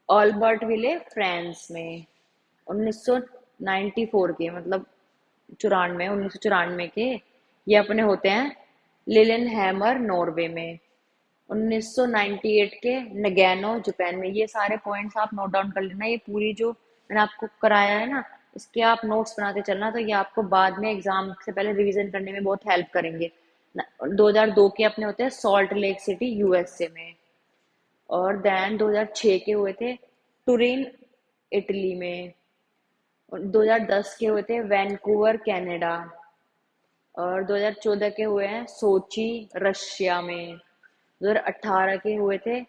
अल्बर्ट विले, फ्रांस में। 1994 के मतलब 1994 के ये अपने होते हैं लिलेनहैमर, नॉर्वे में। 1998 के नगैनो, जापान में। ये सारे पॉइंट्स आप नोट डाउन कर लेना। ये पूरी जो मैंने आपको कराया है ना, इसके आप नोट्स बनाते चलना, तो ये आपको बाद में एग्जाम से पहले रिवीजन करने में बहुत हेल्प करेंगे। 2002 के अपने होते हैं सॉल्ट लेक सिटी, यूएसए में। और देन 2006 के हुए थे टुरिन, इटली में। और 2010 के हुए थे वैंकूवर, कनाडा। और 2014 के हुए हैं सोची, रशिया में। 2018 के हुए थे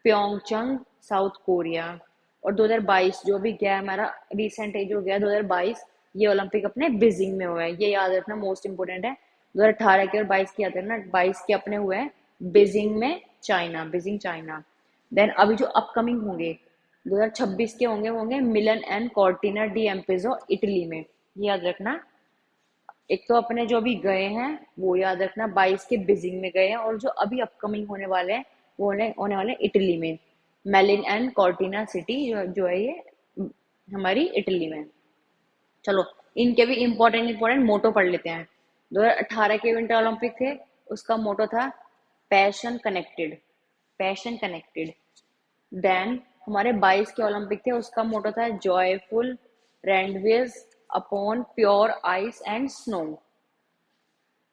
प्योंगचंग, साउथ कोरिया। और 2022 जो भी गया हमारा रिसेंट जो गया 2022, ये ओलंपिक अपने बीजिंग में हुआ है। ये याद रखना, मोस्ट इंपोर्टेंट है। 2018 के और 22 के याद रखना। 22 के अपने हुए हैं बीजिंग में, चाइना, बीजिंग, चाइना। देन अभी जो अपकमिंग होंगे 2026 के होंगे मिलन एंड कॉर्टिना डी एम्पेजो, इटली में। ये याद रखना। एक तो अपने जो भी गए हैं वो याद रखना, 22 के बीजिंग में गए हैं, और जो अभी अपकमिंग होने वाले हैं वो होने वाले हैं इटली में, मेलिन एंड कॉर्टिना सिटी, जो है ये हमारी इटली में। चलो, इनके भी इंपॉर्टेंट इंपॉर्टेंट मोटो पढ़ लेते हैं। 2018 के विंटर ओलंपिक थे, उसका मोटो था passion connected, passion connected. Then हमारे 22 के ओलंपिक थे, उसका मोटो था joyful rendezvous upon pure ice and snow.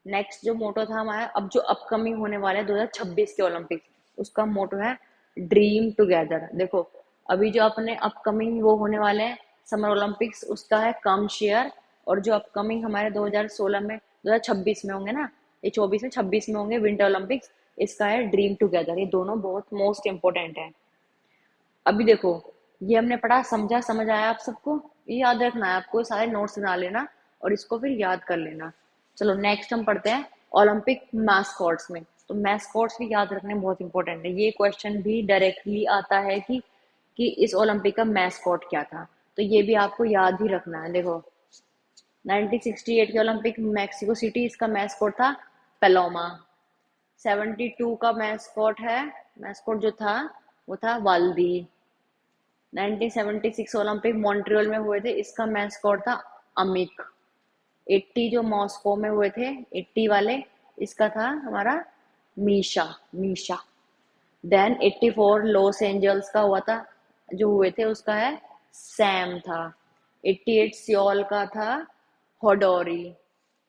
Next जो मोटो था हमारा, अब जो अपकमिंग होने वाला है 2026 के ओलंपिक, उसका मोटो है ड्रीम टुगेदर। देखो अभी जो अपने अपकमिंग वो होने वाले हैं समर ओलंपिक्स, उसका है कम शेयर। और जो अपकमिंग हमारे 2016 में 2026 में होंगे ना, ये 24 में 26 में होंगे विंटर ओलंपिक्स, इसका है ड्रीम टुगेदर। ये दोनों बहुत मोस्ट इंपॉर्टेंट है। अभी देखो ये हमने पढ़ा, समझा, समझ आया आप सबको? ये याद रखना है आपको, सारे नोट्स बना लेना और इसको फिर याद कर लेना। चलो नेक्स्ट हम पढ़ते हैं ओलंपिक मैस्कॉट्स में। तो मैस्कॉट्स भी याद रखने बहुत इंपॉर्टेंट है। ये क्वेश्चन भी डायरेक्टली आता है कि इस ओलंपिक का मैस्कॉट क्या था, तो ये भी आपको याद ही रखना है। देखो 1968 के ओलंपिक मैक्सिको सिटी, इसका मैस्कॉट था पेलोमा। 72 का मैस्कॉट है, मैस्कॉट जो था वो था वाल्दी। 1976 ओलंपिक मॉन्ट्रियल में हुए थे, इसका मैस्कॉट था अमिक। 80 जो मॉस्को में हुए थे, 80 वाले, इसका था हमारा Misha, Misha. Then 84 Los Angeles का हुआ था, जो हुए थे, उसका है सैम था। 88 सियोल का था होडोरी।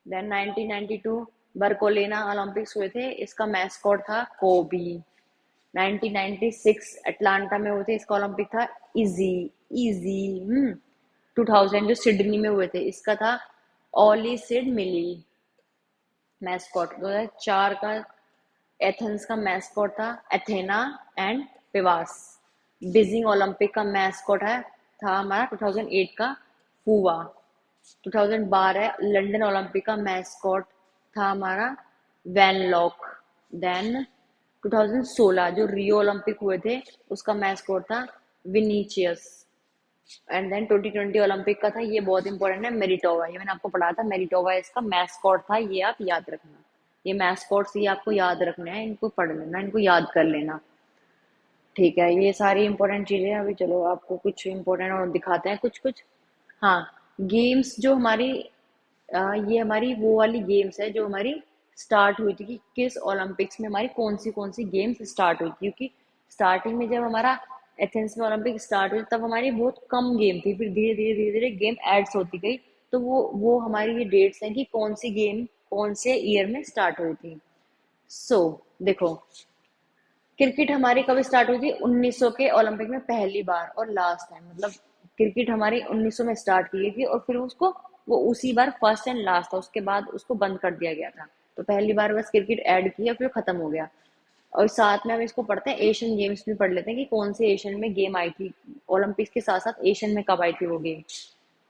देन 1992 बर्कोलिना ओलंपिक्स हुए थे, इसका मैस्कॉट था कोबी। 1996 अटलांटा में हुए थे, इसका ओलंपिक था इजी, इजी। 2000 जो सिडनी में हुए थे, इसका था ओली सिड मिली मैस्कॉट। 2004 का एथेंस का मैस्कॉट था एथेना एंड पिवास। बीजिंग ओलंपिक का मैस्कॉट है था हमारा 2008 का फुवा। 2012 लंदन ओलंपिक का मैस्कॉट था हमारा वैनलॉक। देन 2016 जो रियो ओलंपिक हुए थे, उसका मैस्कॉट था विनीचियस। एंड देन 2020 ओलंपिक का था, ये बहुत इंपॉर्टेंट है, मेरिटोवा। ये मैंने आपको पढ़ाया था, मेरिटोवा इसका मैस्कॉट था, ये आप याद रखना। ये मैस्कॉट्स ये आपको याद रखने हैं, इनको पढ़ लेना, इनको याद कर लेना। ठीक है, ये सारी इंपॉर्टेंट चीजें। अभी चलो आपको कुछ इंपॉर्टेंट और दिखाते हैं कुछ कुछ। हाँ, गेम्स जो हमारी ये हमारी वो वाली गेम्स है जो हमारी स्टार्ट हुई थी कि किस ओलंपिक्स में हमारी कौन सी गेम्स स्टार्ट हुई थी। क्योंकि स्टार्टिंग में जब हमारा एथेंस में ओलंपिक स्टार्ट हुई तब हमारी बहुत कम गेम थी, फिर धीरे धीरे धीरे धीरे गेम एड्स होती गई। तो वो हमारी ये डेट्स हैं कि कौन सी गेम कौन से ईयर में स्टार्ट हुई थी। सो देखो क्रिकेट हमारी कब स्टार्ट हुई थी? 1900 के ओलंपिक में पहली बार और लास्ट टाइम। मतलब क्रिकेट हमारी 1900 में स्टार्ट की गई थी और फिर उसको वो उसी बार फर्स्ट एंड लास्ट था, उसके बाद उसको बंद कर दिया गया था। तो पहली बार बस क्रिकेट ऐड किया फिर खत्म हो गया। और साथ में हम इसको पढ़ते हैं, एशियन गेम्स भी पढ़ लेते हैं कि कौन से एशियन में गेम आई थी, ओलंपिक्स के साथ साथ एशियन में कब आई थी वो गेम।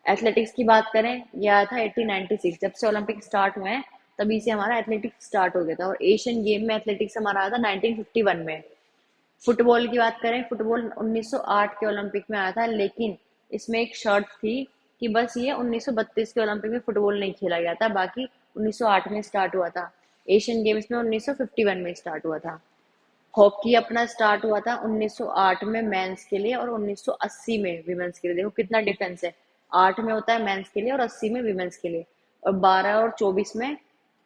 एथलेटिक्स की बात करें, ये आया था 1896, जब से ओलंपिक स्टार्ट हुए हैं तभी से हमारा एथलेटिक्स स्टार्ट हो गया था। और एशियन गेम में एथलेटिक्स हमारा आया था 1951 में। फुटबॉल की बात करें, फुटबॉल 1908 के ओलंपिक में आया था, लेकिन इसमें एक शर्त थी कि बस ये 1932 के ओलंपिक में फुटबॉल नहीं खेला गया था, बाकी 1908 में स्टार्ट हुआ था। एशियन गेम्स में 1951 में स्टार्ट हुआ था। हॉकी अपना स्टार्ट हुआ था 1908 में मेंस के लिए और 1980 में विमेंस के लिए। देखो कितना डिफरेंस है, 8 में होता है मेंस के लिए और 80 में विमेंस के लिए। और 12 और 24 में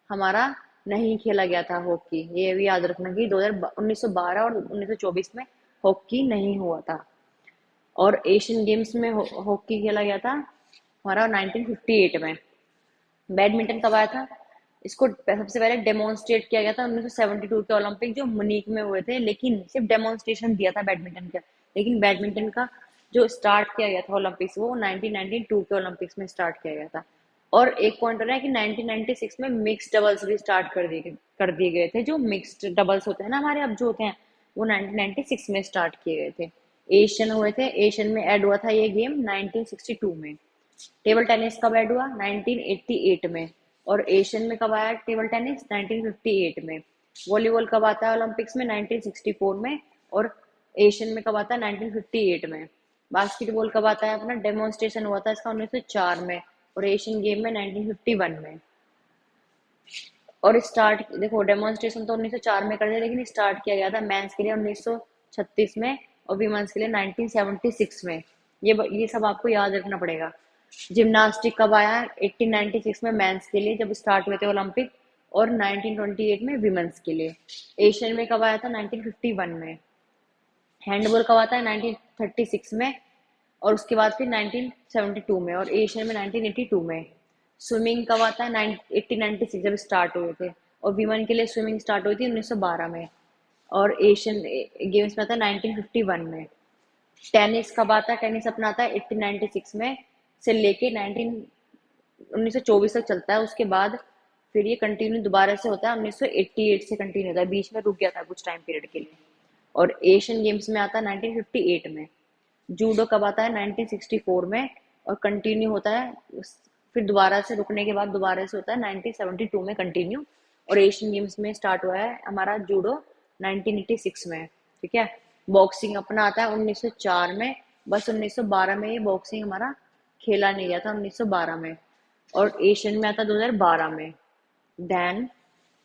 हमारा नहीं खेला गया था हॉकी। ये भी याद रखना कि 1912 और 1924 में हॉकी नहीं हुआ था। और एशियन गेम्स में हॉकी खेला गया था हमारा 1958 में। बैडमिंटन कब आया था? इसको सबसे पहले डेमोन्स्ट्रेट किया गया था 1972 के ओलंपिक जो मुनीक में हुए थे, लेकिन सिर्फ डेमोन्स्ट्रेशन दिया था बैडमिंटन का। लेकिन बैडमिंटन का जो स्टार्ट किया गया था ओलंपिक्स, वो 1992 के ओलंपिक्स में स्टार्ट किया गया था। और एक पॉइंट है कि 1996 में मिक्स डबल्स भी स्टार्ट कर दिए गए थे। जो मिक्स्ड डबल्स होते हैं ना हमारे अब जो होते हैं, वो 1996 में स्टार्ट किए गए थे। एशियन हुए थे, एशियन में ऐड हुआ था ये गेम 1962 में। टेबल टेनिस कब ऐड हुआ? 1988 में। और एशियन में कब आया टेबल टेनिस? 1958 में। वॉलीबॉल कब आता है ओलंपिक्स में? 1964 में। और एशियन में कब आता है? 1958 में। बास्केटबॉल कब आता है अपना? डेमोन्स्ट्रेशन हुआ था इसका 1904 में और एशियन गेम में 1951 में। और स्टार्ट देखो, डेमोन्स्ट्रेशन तो 1904 में कर दिया, लेकिन स्टार्ट किया गया था मेंस के लिए 1936 में और वीमेंस के लिए 1976 में। ये सब आपको याद रखना पड़ेगा। जिम्नास्टिक कब आया? 1896 में मेंस के लिए जब स्टार्ट हुए थे ओलंपिक, और 1928 में विमेंस के लिए। एशियन में कब आया था? 1951 में। हैंडबॉल कब आता है? 1936 में। और उसके बाद फिर 1972 में, और एशियन में 1982 में। स्विमिंग कब आता है? 1896 जब स्टार्ट हुए थे। और विमेन के लिए स्विमिंग स्टार्ट हुई थी 1912 में। और एशियन गेम्स में आता है 1951 में। टेनिस कब आता है? टेनिस अपना आता है 1896 में से लेके 1924 तक चलता है। उसके बाद फिर ये कंटिन्यू दोबारा से होता है 1988 से कंटिन्यू होता है, बीच में रुक गया था कुछ टाइम पीरियड के लिए। और एशियन गेम्स में आता है 1958 में। जूडो कब आता है? 1964 में, और कंटिन्यू होता है फिर दोबारा से रुकने के बाद दोबारा से होता है 1972 में कंटिन्यू। और एशियन गेम्स में स्टार्ट हुआ है हमारा जूडो 1986 में। ठीक है। बॉक्सिंग अपना आता है 1904 में। बस 1912 में ये बॉक्सिंग हमारा खेला नहीं गया था, 1912 में। और एशियन में आता है 2012 में। Then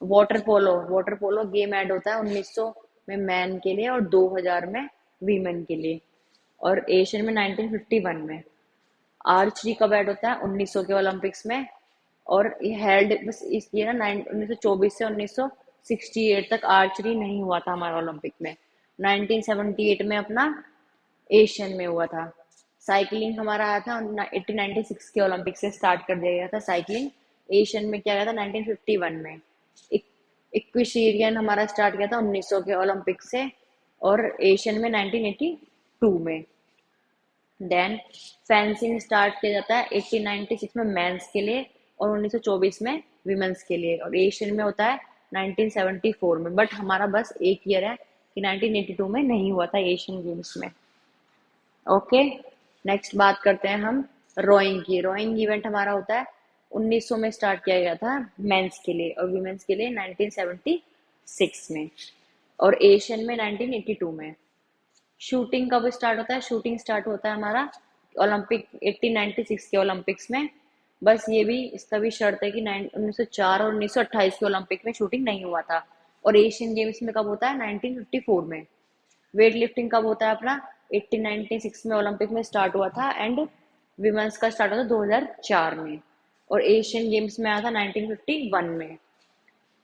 water polo game add होता है 1900 में मैन के लिए और 2000 में वीमेन के लिए। और एशियन में 1951 में। आर्चरी कब ऐड होता है? 1900 के ओलंपिक्स में। और ये हेल्ड बस इस ये ना 1924 से 1968 तक आर्चरी नहीं हुआ था हमारा ओलंपिक में। 1978 में अपना एशियन में हुआ था। साइकिलिंग हमारा आया था 1896 के ओलंपिक से स्टार्ट कर दिया गया था साइकिलिंग। एशियन में क्या गया था 1951 में। इक्विशेरियन हमारा स्टार्ट किया था 1900 के ओलंपिक से, और एशियन में 1982 में। देन फेंसिंग स्टार्ट किया जाता है 1896 में मेंस के लिए, और 1924 में विमेंस के लिए। और एशियन में होता है 1974 में। बट हमारा बस एक ईयर है कि 1982 में नहीं हुआ था एशियन गेम्स में। ओके। नेक्स्ट बात करते हैं हम रोइंग की। रोइंग इवेंट हमारा होता है 1900 में स्टार्ट किया गया था मेंस के लिए, और विमेंस के लिए 1976 में। और एशियन में 1982 में। शूटिंग कब स्टार्ट होता है? शूटिंग स्टार्ट होता है हमारा ओलंपिक 1896 के ओलंपिक्स में। बस ये भी इसका भी शर्त है कि 1904 और 1928 के ओलंपिक में शूटिंग नहीं हुआ था। और एशियन गेम्स में कब होता है? 1954 में। वेट लिफ्टिंग कब होता है अपना? 1896 में ओलंपिक में स्टार्ट हुआ था, एंड विमेंस का स्टार्ट हुआ था 2004 में। और एशियन गेम्स में आया था 1951 में।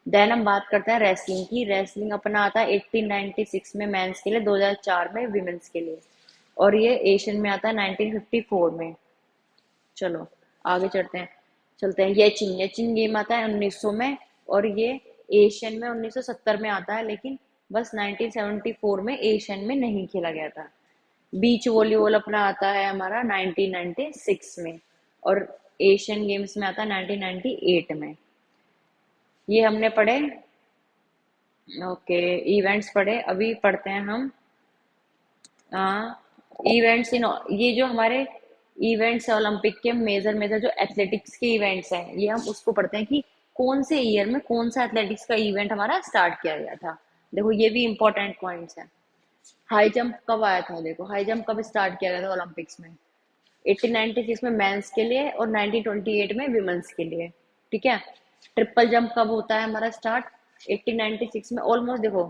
देन हम बात करते हैं रेसलिंग की। रेसलिंग अपना आता है 1896 में मेंस के लिए, 2004 में विमेंस के लिए। और ये एशियन में आता है 1954 में। चलो आगे चलते हैं येचिंग गेम आता है 1900 में। और ये एशियन में 1970 में आता है, लेकिन बस 1974 में एशियन में नहीं खेला गया था। बीच वॉलीबॉल अपना आता है हमारा 1996 में, और एशियन गेम्स में आता है 1998 में। ये हमने पढ़े। ओके। इवेंट्स पढ़े। अभी पढ़ते हैं हम इवेंट्स इन। ये जो हमारे इवेंट्स है ओलंपिक के, मेजर मेजर जो एथलेटिक्स के इवेंट्स हैं, ये हम उसको पढ़ते हैं कि कौन से ईयर में कौन सा एथलेटिक्स का इवेंट हमारा स्टार्ट किया गया था। देखो ये भी इंपॉर्टेंट पॉइंट्स हैं। हाई जंप कब आया था? देखो हाई जंप कब स्टार्ट किया गया था ओलंपिक्स में? 1896 में मेंस के लिए, और 1928 में विमेंस के लिए। ठीक है। ट्रिपल जंप कब होता है हमारा स्टार्ट? 1896 में। ऑलमोस्ट देखो,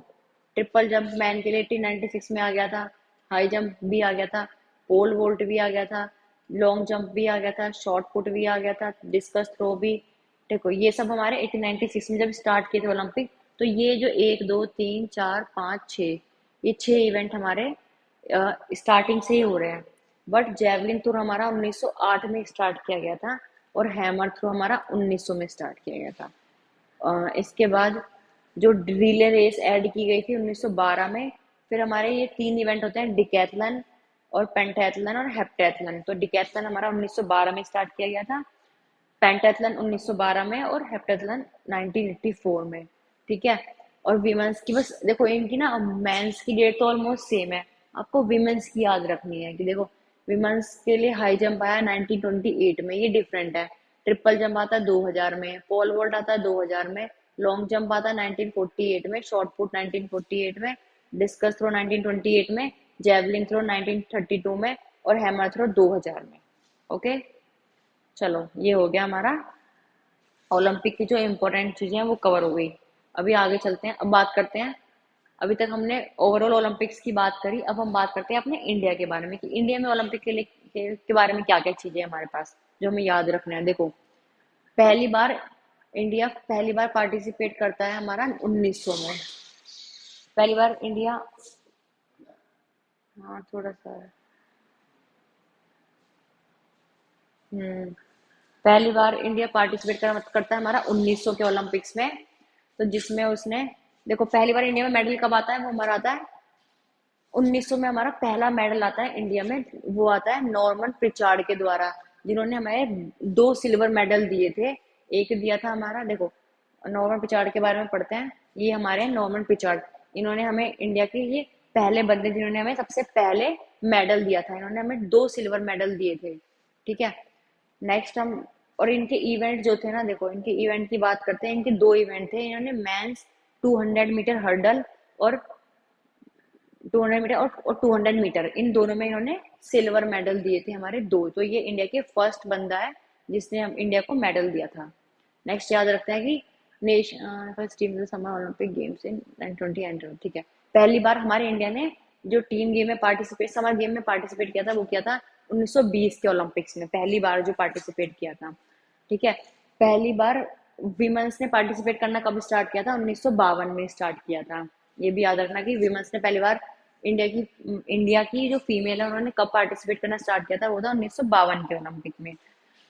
ट्रिपल जंप मैन के लिए 1896 में आ गया था। हाई जंप भी आ गया था, पोल वोल्ट भी आ गया था, लॉन्ग जंप भी आ गया था, शॉर्ट पुट भी आ गया था, डिस्कस थ्रो भी। देखो ये सब हमारे 1896 में जब स्टार्ट किए थे ओलंपिक। तो ये जो 1 2 3 4 5 6, ये 6 इवेंट हमारे स्टार्टिंग से ही हो रहे हैं। बट जेवलिन थ्रो हमारा 1908 में स्टार्ट किया गया था, और हैमर थ्रो हमारा 1900 में स्टार्ट किया गया था। इसके बाद जो रिले रेस ऐड की गई थी 1912 में। फिर हमारे ये 3 इवेंट होते हैं, डिकैथलन और पेंटाथलन और हेप्टाथलन। तो डिकैथलन हमारा 1912 में स्टार्ट किया गया था, पेंटाथलन 1912 में, और हेप्टाथलन 1984 में। ठीक है। और विमेंस की बस देखो इनकी ना मेंस की डेट तो ऑलमोस्ट सेम है, आपको विमेंस की याद रखनी है कि देखो विमेंस के लिए हाई जंप आया 1928 में, ये डिफरेंट है। ट्रिपल जंप आता है 2000 में, पोल वोल्ट आता है 2000 में, लॉन्ग जंप आता है 1948 में, शॉर्ट पुट 1948 में, डिस्कस थ्रो 1928 में, जेवलिन थ्रो 1932 में, और हैमर थ्रो 2000 में। ओके। चलो ये हो गया हमारा ओलंपिक की जो इम्पोर्टेंट चीजें हैं वो कवर हो गई। अभी आगे चलते हैं, अब बात करते हैं। अभी तक हमने ओवरऑल ओलंपिक्स की बात करी, अब हम बात करते हैं अपने इंडिया के बारे में कि इंडिया में ओलंपिक के लिए के बारे में क्या क्या चीजें हैं हमारे पास जो हमें याद रखना है। देखो पहली बार इंडिया पहली बार पार्टिसिपेट करता है हमारा 1900 में। पहली बार इंडिया, हाँ थोड़ा सा। हम्म पहली बार इंडिया पार्टिसिपेट करता है हमारा 1900 के ओलंपिक्स में। तो जिसमें उसने, देखो पहली बार इंडिया में मेडल कब आता है, वो हमारा आता है 1900 में। हमारा पहला मेडल आता है इंडिया में, वो आता है नॉर्मन प्रिचार्ड के द्वारा, जिन्होंने हमें दो सिल्वर मेडल दिए थे। एक दिया था हमारा, देखो नॉर्मन प्रिचार्ड के बारे में पढ़ते हैं। ये हमारे हैं नॉर्मन प्रिचार्ड। इन्होंने हमें इंडिया के ये पहले बंदे जिन्होंने हमें सबसे पहले मेडल दिया था। इन्होंने हमें दो सिल्वर मेडल दिए थे। ठीक है। नेक्स्ट हम, और इनके इवेंट जो थे ना, देखो इनके इवेंट की बात करते हैं। इनके दो इवेंट थे। इन्होंने मेंस 200 मीटर हर्डल और 200 मीटर और 200 मीटर, इन दोनों में इन्होंने सिल्वर मेडल दिए थे हमारे दो। तो ये इंडिया के फर्स्ट बंदा है जिसने हम इंडिया को मेडल दिया था। नेक्स्ट याद रखते हैं कि nation first team summer Olympic games in 1920 and, ठीक है। पहली बार हमारे इंडिया ने जो टीम गेम में पार्टिसिपेट, समर गेम में पार्टिसिपेट किया था, वो किया था 1920 के ओलंपिक्स में, पहली बार जो पार्टिसिपेट किया था। ठीक है। पहली बार विमेंस ने पार्टिसिपेट करना कब स्टार्ट किया था, 1952 में स्टार्ट किया था। ये भी याद रखना कि विमेंस ने पहली बार, इंडिया की जो फीमेल है उन्होंने कब पार्टिसिपेट करना स्टार्ट किया था, वो था 1952 के ओलंपिक में।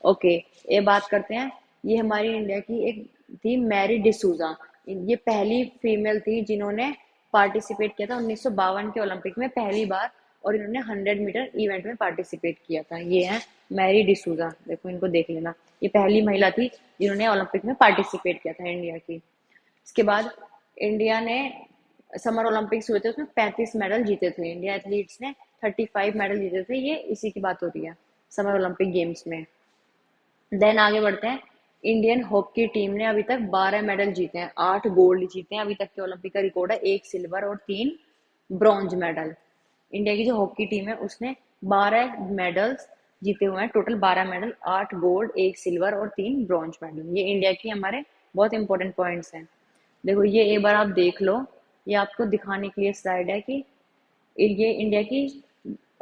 ओके, ये बात करते हैं। ये हमारी इंडिया की एक थी मैरी डिसूजा। ये पहली फीमेल थी जिन्होंने पार्टिसिपेट किया था 1952 के ओलंपिक में पहली बार, और इन्होंने 100 मीटर इवेंट में पार्टिसिपेट किया था। ये है मैरी डिसूजा, देखो इनको देख लेना। ये पहली महिला थी जिन्होंने ओलंपिक में पार्टिसिपेट किया था इंडिया की। इसके बाद इंडिया ने समर ओलंपिक्स हुए थे, उसमें 35 मेडल जीते थे। इंडिया एथलीट्स ने 35 मेडल जीते थे। ये इसी की बात हो रही है, समर ओलंपिक गेम्स में। देन आगे बढ़ते हैं। इंडियन हॉकी टीम ने अभी तक 12 मेडल जीते हैं, 8 गोल्ड जीते हैं। अभी तक के ओलंपिक का रिकॉर्ड है, एक सिल्वर और 3 ब्रॉन्ज मेडल। इंडिया की जो हॉकी टीम है उसने 12 मेडल्स जीते हुए हैं, टोटल 12 मेडल, 8 गोल्ड, एक सिल्वर और 3 ब्रॉन्ज मेडल। ये इंडिया की हमारे बहुत इंपॉर्टेंट पॉइंट्स हैं। देखो ये एक बार आप देख लो, ये आपको दिखाने के लिए स्लाइड है कि ये इंडिया की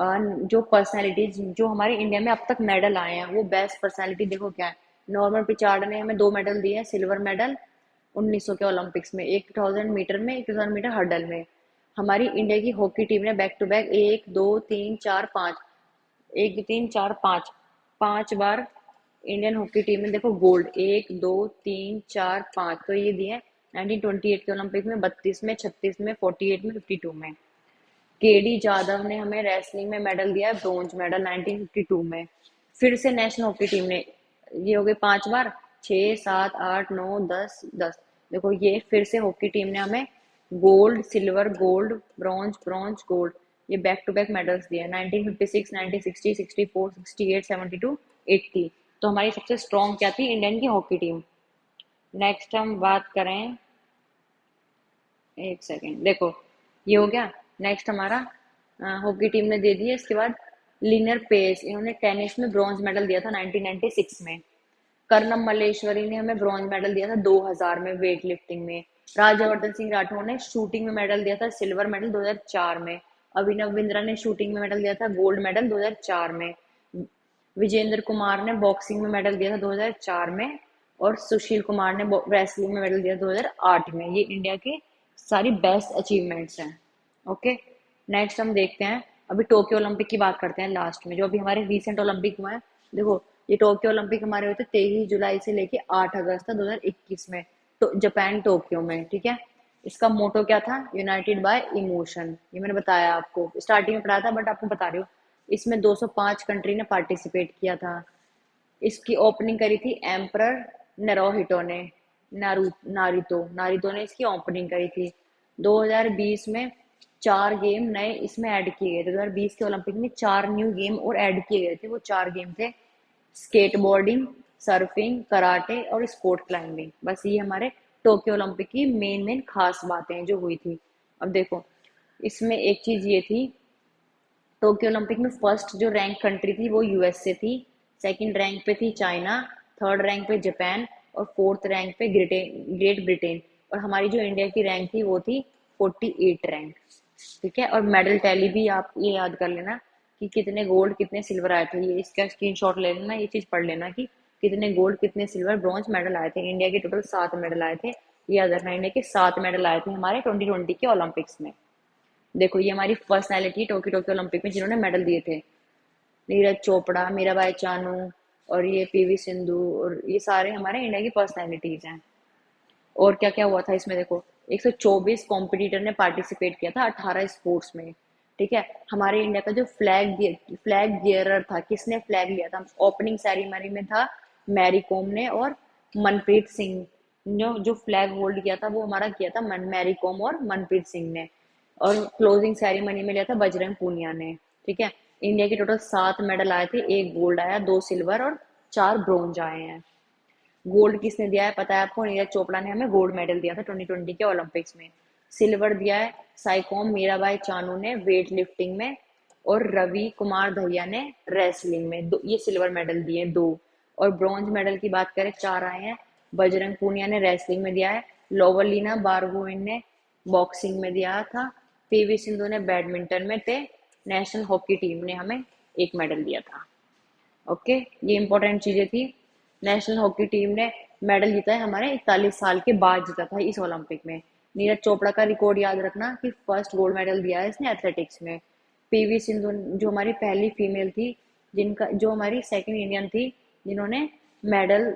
जो पर्सनालिटीज जो हमारे इंडिया में अब तक मेडल आए हैं, वो बेस्ट पर्सनालिटी देखो क्या है। नॉर्मन पिचार्ड ने हमें दो मेडल दिए हैं, सिल्वर मेडल 1900 के ओलंपिक्स में, एक 1000 मीटर में, एक 1000 मीटर हर्डल में। हमारी इंडिया की हॉकी टीम ने बैक टू बैक एक दो तीन चार पाँच, एक दो तीन चार पाँच, 5 बार इंडियन हॉकी टीम ने देखो गोल्ड, एक दो तीन चार पाँच, तो ये दिए 1928 के ओलंपिक में, 32 में, 36 में, 48 में, 52 में। केडी जादव ने हमें रेसलिंग में मेडल दिया है, ब्रोंज मेडल 1952 में। फिर से नेशनल हॉकी टीम ने, ये हो गए 5 बार, 6 7 8 9 10 10, देखो ये फिर से हॉकी टीम ने हमें gold silver gold bronze bronze gold, ये बैक टू बैक मेडल्स दिए 1956 1960 64 68 72 80। तो हमारी सबसे स्ट्रॉन्ग क्या थी, इंडियन की हॉकी टीम। नेक्स्ट हम बात करें, एक सेकेंड, देखो ये हो गया। नेक्स्ट हमारा हॉकी टीम ने दे दिया। इसके बाद लिनर पेस, इन्होंने टेनिस में ब्रॉन्ज मेडल दिया था 1996 में। कर्नम मल्लेश्वरी ने हमें ब्रॉन्ज मेडल दिया था 2000 में वेट लिफ्टिंग में। राज्यवर्धन सिंह राठौर ने शूटिंग में मेडल दिया था, सिल्वर मेडल 2004 में। अभिनव बिंद्रा ने शूटिंग में मेडल दिया था, गोल्ड मेडल 2004 में। विजेंद्र कुमार ने बॉक्सिंग में मेडल दिया था 2004 में, और सुशील कुमार ने रेसलिंग में मेडल दिया 2008 में। ये इंडिया के सारी बेस्ट अचीवमेंट्स हैं। ओके, नेक्स्ट हम देखते हैं, अभी टोक्यो ओलंपिक की बात करते हैं लास्ट में, जो अभी हमारे रिसेंट ओलंपिक हुए हैं। देखो ये टोक्यो ओलंपिक हमारे हुए थे 23 जुलाई से लेके 8 अगस्त 2021 में, तो जापान टोक्यो में। ठीक है। इसका मोटो क्या था, यूनाइटेड बाय इमोशन। ये मैंने बताया आपको, स्टार्टिंग में पढ़ाया था बट आपको बता रही हूँ। इसमें 205 कंट्री ने पार्टिसिपेट किया था। इसकी ओपनिंग करी थी एम्परर नरोहितो ने, नारुतो नारुतो ने इसकी ओपनिंग करी थी। 2020 में 4 गेम नए इसमें ऐड किए गए थे। 2020 के ओलंपिक में 4 न्यू गेम और ऐड किए गए थे। वो 4 गेम थे स्केटबोर्डिंग, सर्फिंग, कराटे और स्पोर्ट क्लाइंबिंग। बस ये हमारे टोक्यो ओलंपिक की मेन मेन खास बातें जो हुई थी। अब देखो इसमें एक चीज ये थी, टोक्यो ओलंपिक में फर्स्ट जो रैंक कंट्री थी वो यूएसए थी, सेकंड रैंक पे थी चाइना, थर्ड रैंक पे जापान, और फोर्थ रैंक पे ग्रेट ब्रिटेन। और हमारी जो इंडिया की रैंक थी वो थी 48 रैंक। ठीक है। और मेडल टैली भी आप ये याद कर लेना कि कितने गोल्ड कितने सिल्वर आए थे, ये इसका स्क्रीनशॉट ले लेना, ये चीज पढ़ लेना कि कितने गोल्ड, कितने सिल्वर, ब्रॉन्ज मेडल आए थे। इंडिया के टोटल 7 मेडल आए थे। ये याद रखना, इंडिया के 7 मेडल आए थे हमारे 2020 के ओलंपिक्स में। देखो ये हमारी पर्सनैलिटी टोक्यो टोक्यो ओलंपिक में जिन्होंने मेडल दिए थे, नीरज चोपड़ा, मीराबाई चानू और ये पीवी सिंधु, और ये सारे हमारे इंडिया की पर्सनैलिटीज हैं। और क्या क्या हुआ था इसमें देखो, 124 कॉम्पिटिटर ने पार्टिसिपेट किया था 18 स्पोर्ट्स में। ठीक है, हमारे इंडिया का जो फ्लैग बियरर था, किसने फ्लैग लिया था ओपनिंग सेरेमनी में, था मैरी कॉम ने और मनप्रीत सिंह। जो फ्लैग होल्ड किया था वो हमारा किया था मैरी कॉम और मनप्रीत सिंह ने। और क्लोजिंग सेरेमनी में लिया था बजरंग पूनिया ने। ठीक है, इंडिया के टोटल 7 मेडल आए थे, 1 गोल्ड आया, 2 सिल्वर और 4 ब्रोंज आए हैं। गोल्ड किसने दिया है पता है आपको? नीरज चोपड़ा ने हमें गोल्ड मेडल दिया था 2020 के ओलंपिक्स में। सिल्वर दिया है साइकोम मीराबाई चानू ने वेट लिफ्टिंग में, और रवि कुमार दहिया ने रेसलिंग में। ये सिल्वर मेडल दिए 2। और ब्रॉन्ज मेडल की बात करें 4 आए हैं। बजरंग पूनिया ने रेसलिंग में दिया है, लोवलिना बारगोइन ने बॉक्सिंग में दिया था, पीवी सिंधु ने बैडमिंटन में थे, नेशनल हॉकी टीम ने हमें 1 मेडल दिया था। ओके, ये इंपॉर्टेंट चीजें थी। नेशनल हॉकी टीम ने मेडल जीता है हमारे 41 साल के बाद जीता था इस ओलंपिक में। नीरज चोपड़ा का रिकॉर्ड याद रखना कि फर्स्ट गोल्ड मेडल दिया है इसने एथलेटिक्स में। पीवी सिंधु जो हमारी पहली फीमेल थी, जिनका जो हमारी सेकंड इंडियन थी जिन्होंने मेडल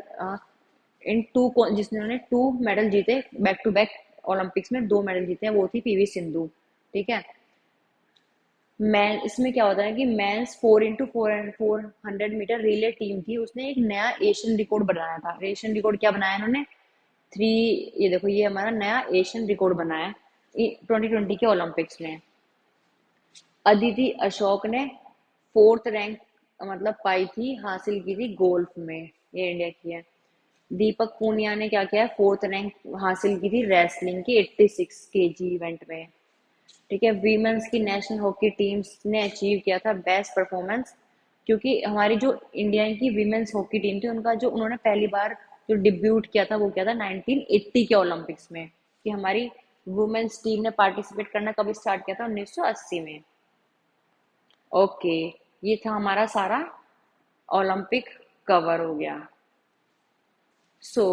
इन टू जिन्होंने 2 मेडल जीते बैक टू बैक ओलंपिक्स में, 2 मेडल जीते हैं, वो थी पीवी सिंधु। ठीक है, मैन इसमें क्या होता है कि mains 4x400 metre relay team थी, उसने एक नया एशियन रिकॉर्ड बनाया था। एशियन रिकॉर्ड क्या बनाया इन्होंने? 3, ये देखो ये हमारा नया एशियन रिकॉर्ड बनाया 2020 के ओलंपिक्स में। अदिति अशोक ने 4th रैंक मतलब पाई थी, हासिल की थी गोल्फ में, ये इंडिया की है। दीपक पूनिया ने क्या किया है, 4th रैंक हासिल की थी रेसलिंग की 86 केजी इवेंट में। ठीक है, वीमेंस की नेशनल हॉकी टीम्स ने अचीव किया था बेस्ट परफॉर्मेंस, क्योंकि हमारी जो इंडिया की वीमेंस हॉकी टीम थी उनका जो उन्होंने पहली बार जो डिब्यूट किया था वो किया था 1980 के ओलंपिक्स में। कि हमारी वुमेन्स टीम ने पार्टिसिपेट करना कब स्टार्ट किया था? 1980 में। ओके, ये था हमारा सारा ओलंपिक कवर हो गया। सो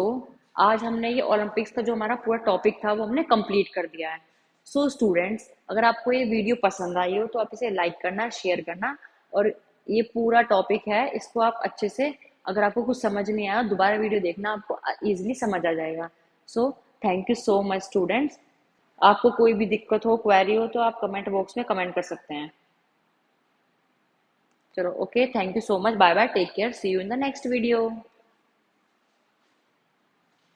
आज हमने ये ओलंपिक्स का जो हमारा पूरा टॉपिक था वो हमने कंप्लीट कर दिया है। सो स्टूडेंट्स, अगर आपको ये वीडियो पसंद आई हो तो आप इसे लाइक करना, शेयर करना, और ये पूरा टॉपिक है इसको आप अच्छे से, अगर आपको कुछ समझ नहीं आया दोबारा वीडियो देखना, आपको इजीली समझ आ जाएगा। So thank you so much students. आपको कोई भी दिक्कत हो, क्वेरी हो तो आप कमेंट बॉक्स में कमेंट कर सकते हैं। चलो okay, thank you so much, bye bye, take care, see you in the next video.